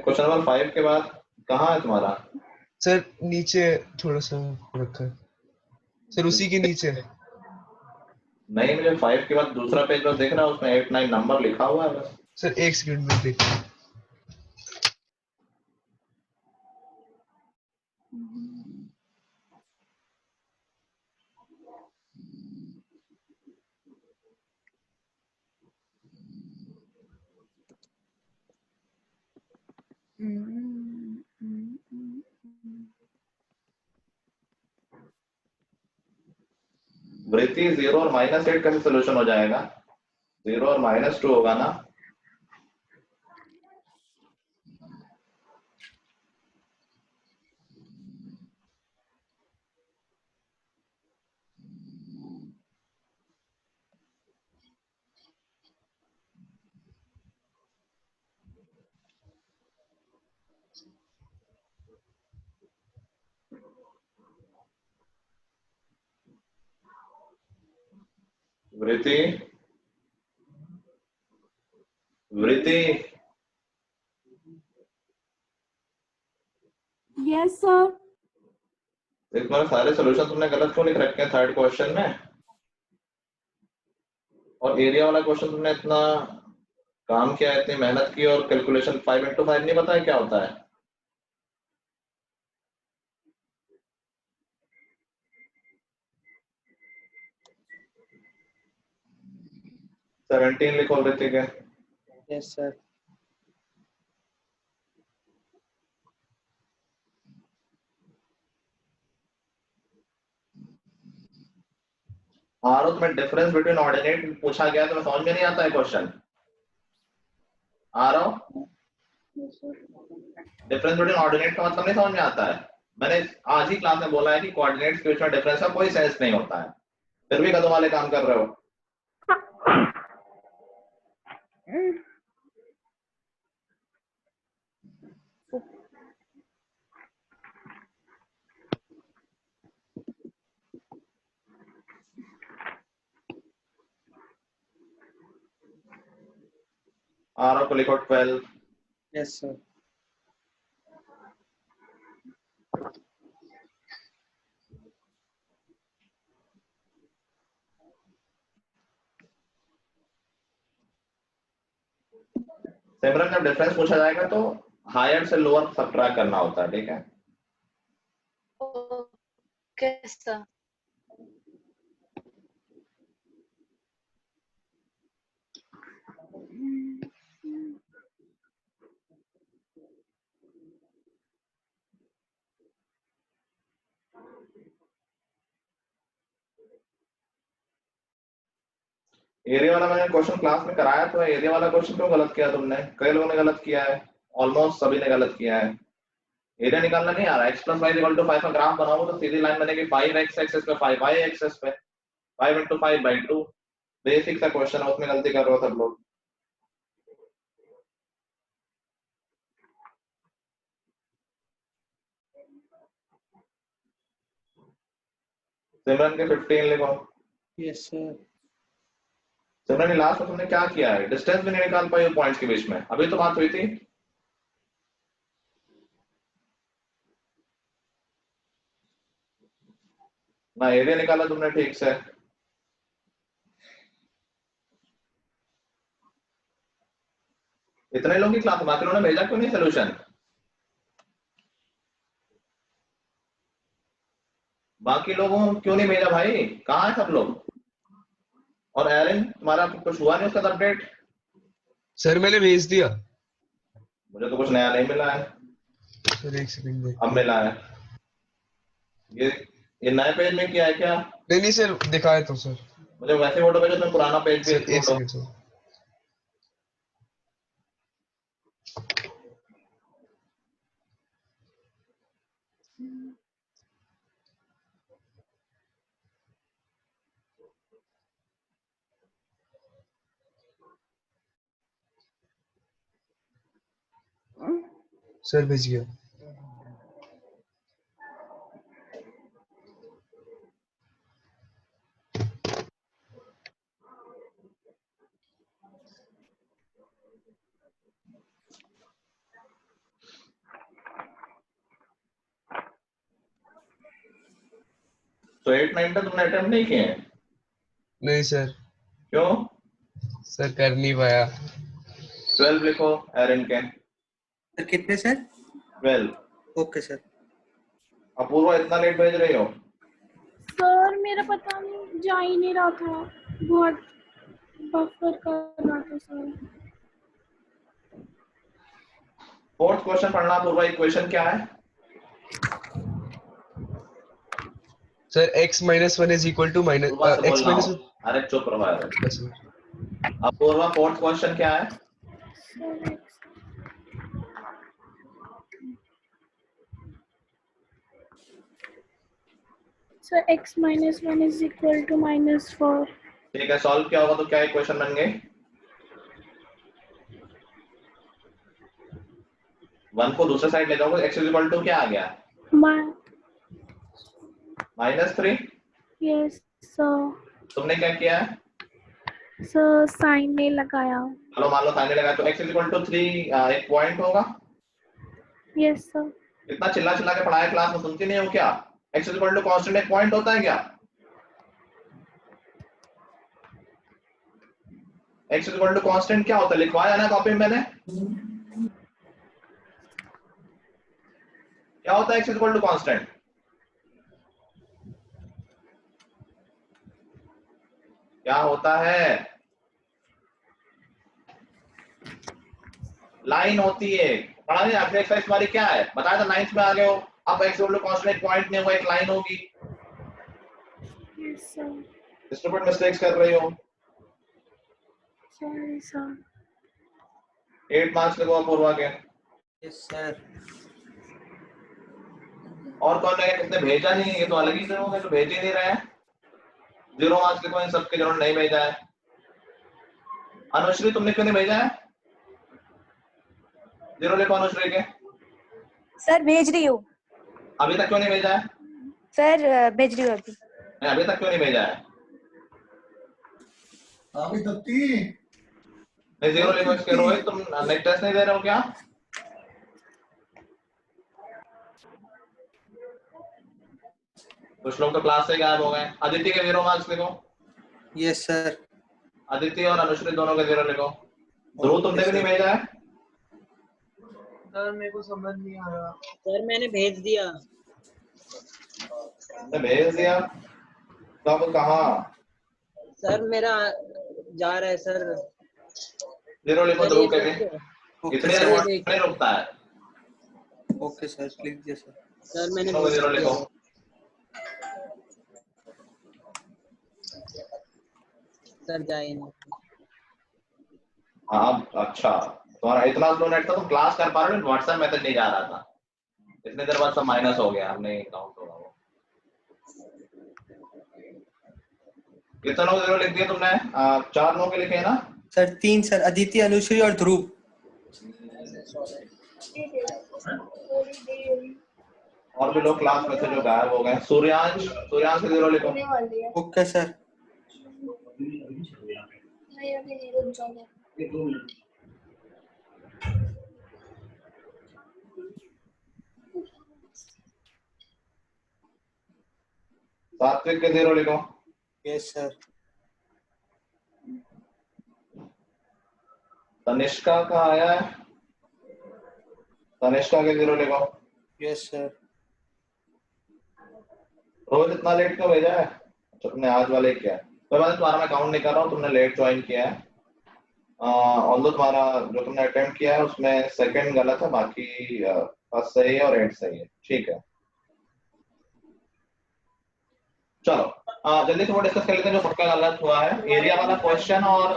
क्वेश्चन नंबर 5 के बाद कहाँ है तुम्हारा? सर नीचे थोड़ा सा रखा है सर, उसी के नीचे। नहीं, मुझे 5 के बाद दूसरा पेज पर देख रहा हूँ, उसमें 8 9 नंबर लिखा हुआ है बस। सर एक सेकंड में देखिए। वृत्ति 0 और -8 का सोल्यूशन हो जाएगा। 0 और -2 होगा ना? वृत्ति, वृत्ति। Yes sir. इसमें सारे सोल्यूशन तुमने गलत क्यों लिख रखे हैं थर्ड क्वेश्चन में? और एरिया वाला क्वेश्चन तुमने इतना काम किया, इतनी मेहनत की, और कैलकुलेशन 5 into 5 नहीं पता है क्या होता है? सेवनटीन लिखो वृत्ति के। Yes sir. आर में डिफरेंस बिटवीन ऑर्डिनेट पूछा गया, तो समझ में नहीं आता है क्वेश्चन। आर डिफरेंस बिटवीन ऑर्डिनेट का मतलब नहीं समझ में आता है। मैंने आज ही क्लास में बोला है कि कोऑर्डिनेट्स के बीच में डिफरेंस का कोई सेंस नहीं होता है, फिर भी कदम वाले काम कर रहे हो। आर को लिखो 12। Yes sir. सिमरन जब डिफरेंस पूछा जाएगा तो हायर से लोअर सबट्रैक्ट करना होता है, ठीक है? Okay sir. एरिया वाला मैंने क्वेश्चन क्लास में कराया तो है, एरिया वाला क्वेश्चन क्यों गलत किया तुमने? कई लोगों ने गलत किया है, ऑलमोस्ट सभी ने गलत किया है। एरिया निकालना नहीं आ रहा, x + y = 5 का ग्राफ बनाओगे तो सीधी लाइन बनेगी 5x एक्सेस पे 5y एक्सेस पे 5 × 5/2। बेसिक सा क्वेश्चन है, उसमें गलती कर रहे हो सब लोग। सिमरन के 15 लिखो। Yes sir. सिमरन लास्ट में तुमने क्या किया है? डिस्टेंस भी नहीं निकाल पाई पॉइंट्स के बीच में, अभी तो बात हुई थी। ना एरिया निकाला तुमने ठीक से। इतने लोगों की क्लास, बाकी लोगों ने भेजा क्यों नहीं सोल्यूशन? बाकी लोगों क्यों नहीं भेजा भाई? कहाँ है सब लोग? और एरन तुम्हारा कुछ हुआ नहीं उसका अपडेट? सर मैंने भेज दिया। मुझे तो कुछ नया नहीं मिला है सर एक सेकंड में। अब मिला है। ये नए पेज में क्या है क्या? नहीं सर दिखाया तो सर। मुझे वैसे फोटो भेजो, तुम पुराना पेज भी सर एक सेकंड सर। सर भेज गया। तो 8, 9 तक तुमने अटेम्प्ट नहीं किए हैं? नहीं सर। क्यों? सर कर नहीं पाया। 12 लिखो एरन के। सर कितने सर? 12। Okay sir. अपूर्वा इतना लेट भेज रही हो? सर मेरा पता नहीं, जा ही नहीं रहा था, बहुत बफर कर रहा था सर। फोर्थ क्वेश्चन पढ़ना अपूर्वा। इक्वेशन क्या है? सर x - 1 = x - अरे चुप रहो यार। अपूर्वा फोर्थ क्वेश्चन क्या है? Sir x - 1 = -4। ठीक है, सॉल्व किया होगा तो क्या इक्वेशन बन गई? 1 को दूसरे साइड ले जाओगे, x = क्या आ गया? -3। Yes sir. तुमने क्या किया है? सर साइन नहीं लगाया। चलो मान लो साइन नहीं लगाया तो x = 3 एक पॉइंट होगा। Yes sir. इतना चिल्ला चिल्ला के पढ़ाया क्लास में, सुनती नहीं हो क्या? x = कांस्टेंट एक पॉइंट होता है क्या? x = कांस्टेंट क्या होता है? लिखवाया ना कॉपी में मैंने। क्या होता है x = कांस्टेंट? क्या होता है? लाइन होती है। पढ़ा नहीं आपने? एक्सरसाइज हमारी क्या है बताया था, 9th में आ गए हो। अब x = कांस्टेंट पॉइंट नहीं होगा, एक लाइन होगी। Yes sir. स्टूपिड मिस्टेक्स कर रही हो। Sorry sir. 8 मार्क्स लगवा पूर्वा के। Yes sir. और कौन है? किसने भेजा नहीं है? ये तो अलग ही से होंगे तो भेज ही नहीं रहे हैं। 0 मार्क्स लिखो इन सबके, जिन्होंने नहीं भेजा है। अनुश्री तुमने क्यों नहीं भेजा है? 0 लिखो अनुश्री के। सर भेज रही हूँ। अभी तक क्यों नहीं भेजा है? सर भेज रही हूँ अभी। नहीं, अभी तक क्यों नहीं भेजा है? अभी तक नहीं 0 लिखो इसके। रोहित तुम नेट टेस्ट नहीं दे रहे हो क्या? कुछ लोग तो क्लास से गायब हो गए। अदिति के 0 मार्क्स लिखो। Yes sir. अदिति और अनुश्री दोनों के 0 लिखो। ध्रुव तुमने भी नहीं भेजा है? सर मेरे को समझ नहीं आ रहा। सर मैंने भेज दिया। भेज दिया कब कहाँ? सर मेरा जा रहा है सर। 0 लिखो सर, ध्रुव ये के भी देखो। इतने सर, ये वर्ड देखो। नहीं रुकता है। ओके सर लिख दिया सर। सर मैंने लिखो, भेज 0 दिया। लिखो। सर जाए नहीं। हाँ अच्छा, तुम्हारा इतना स्लो नेट था, तुम क्लास कर पा रहे हो, व्हाट्सएप मैसेज नहीं जा रहा था। इतने देर बाद सब माइनस हो गया, हमने काउंट होगा वो। कितने लोग 0 लिख दिए तुमने? 4 लोगों के लिखे हैं ना? सर 3 सर, अदिति, अनुश्री और ध्रुव। और भी लोग क्लास में से जो गायब हो गए। सूर्यांश से 0 लिखो। Okay sir. सात्विक के 0 लिखो। Yes sir. तनिष्का का आया है, तनिष्का के 0 लिखो। Yes sir. रोज इतना लेट क्यों भेजा है? अच्छा तुमने आज वाले किया है, तो मैं तुम्हारा मैं काउंट नहीं कर रहा हूँ, तुमने लेट ज्वाइन किया है। ऑल्दो तुम्हारा जो तुमने अटेम्प्ट किया है उसमें सेकंड गलत है, बाकी फर्स्ट सही है और 8 सही है। ठीक है, चलो जल्दी से वो डिस्कस कर लेते हैं जो पक्का गलत हुआ है। एरिया वाला क्वेश्चन और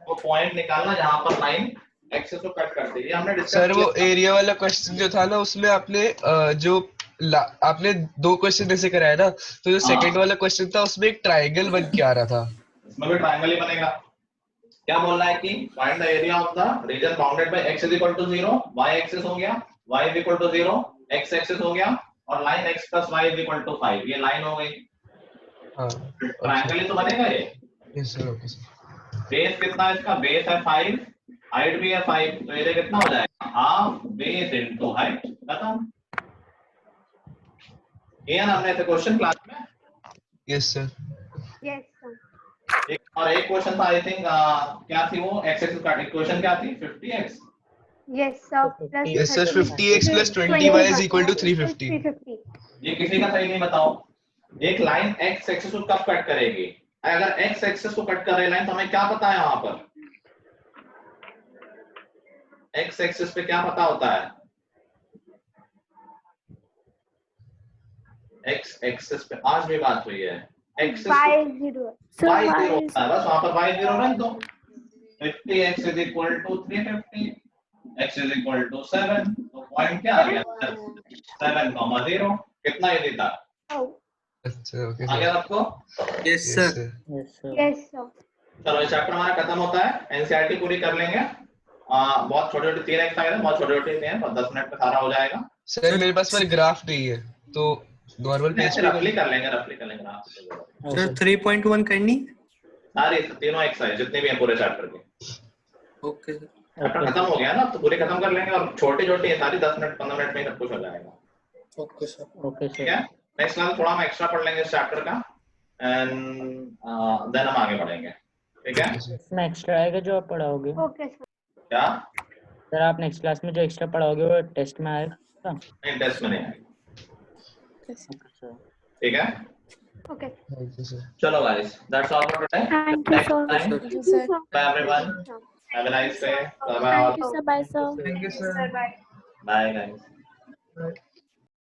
वो पॉइंट निकालना जहां पर लाइन एक्सेस को कट करती है, हमने डिस्कस सर वो एरिया वाला क्वेश्चन जो था ना, उसमें आपने आपने 2 क्वेश्चन ऐसे कराया ना, तो जो सेकंड वाला क्वेश्चन था उसमें एक ट्रायंगल बन के आ रहा था। इसमें भी ट्रायंगल ही बनेगा। क्या बोल रहा है कि find the area of the reason bounded by x = 0, y axis हो गया, y = 0, x एक्सिस हो गया और लाइन x + y = 5, ये लाइन हो गई। हां ट्रायंगल ही तो बनेगा ये। Yes sir. Okay sir. Base कितना है इसका? बेस है 5, हाइट भी है 5, तो एरिया कितना हो जाएगा? Half base into height. खत्म। ये ना हमने ऐसे क्वेश्चन क्लास में। Yes sir. Yes sir. एक क्वेश्चन था आई थिंक, क्या थी वो? x एक्सिस का इक्वेशन क्या थी? 50x। Yes sir. Yes sir 50x + 20y = 350। ये किसी का सही नहीं बताओ। एक लाइन x एक्सिस को कब कट करेगी? अगर x एक्सिस को कट कर रही लाइन तो हमें क्या पता है वहां पर? x एक्सिस पे क्या पता होता है? x एक्सिस पे आज भी बात हुई है। एक्सिस y0 y0 होता है, बस वहां पर y0 रख दो। 50x = 350, x = 7, तो पॉइंट क्या आ गया? 7,0। कितना ये देता? अच्छा ओके आ गया आपको? Yes sir. Yes sir. चलो ये चैप्टर हमारा खत्म होता है। एनसीईआरटी पूरी कर लेंगे। बहुत छोटे छोटे 3 एक्सरसाइज है, बहुत छोटे छोटे हैं, 10 मिनट में सारा हो जाएगा। सर मेरे पास पर ग्राफ नहीं है, तो नॉर्मल पेज पे रफली कर लेंगे सर 3.1 करनी सारी तीनों एक्सरसाइज जितने भी हैं पूरे चैप्टर के। Okay sir. चैप्टर खत्म हो गया ना, तो पूरे खत्म कर लेंगे और छोटी छोटी है सारी 10 मिनट 15 मिनट में ही सब कुछ हो जाएगा। Okay sir. ओके ठीक है, नेक्स्ट क्लास थोड़ा हम एक्स्ट्रा पढ़ लेंगे इस चैप्टर का एंड देन हम आगे बढ़ेंगे। ठीक है, इसमें एक्स्ट्रा आएगा जो आप पढ़ाओगे? Okay sir. क्या सर आप नेक्स्ट क्लास में जो एक्स्ट्रा पढ़ाओगे वो टेस्ट में आएगा? नहीं, टेस्ट में नहीं आएगा। ठीक है, ओके। चलो guys, that's all for today. Thank you sir. Thank you, sir. Bye everyone, have a nice day. Bye Thank you, sir. Bye, sir. Thank you sir. Bye guys.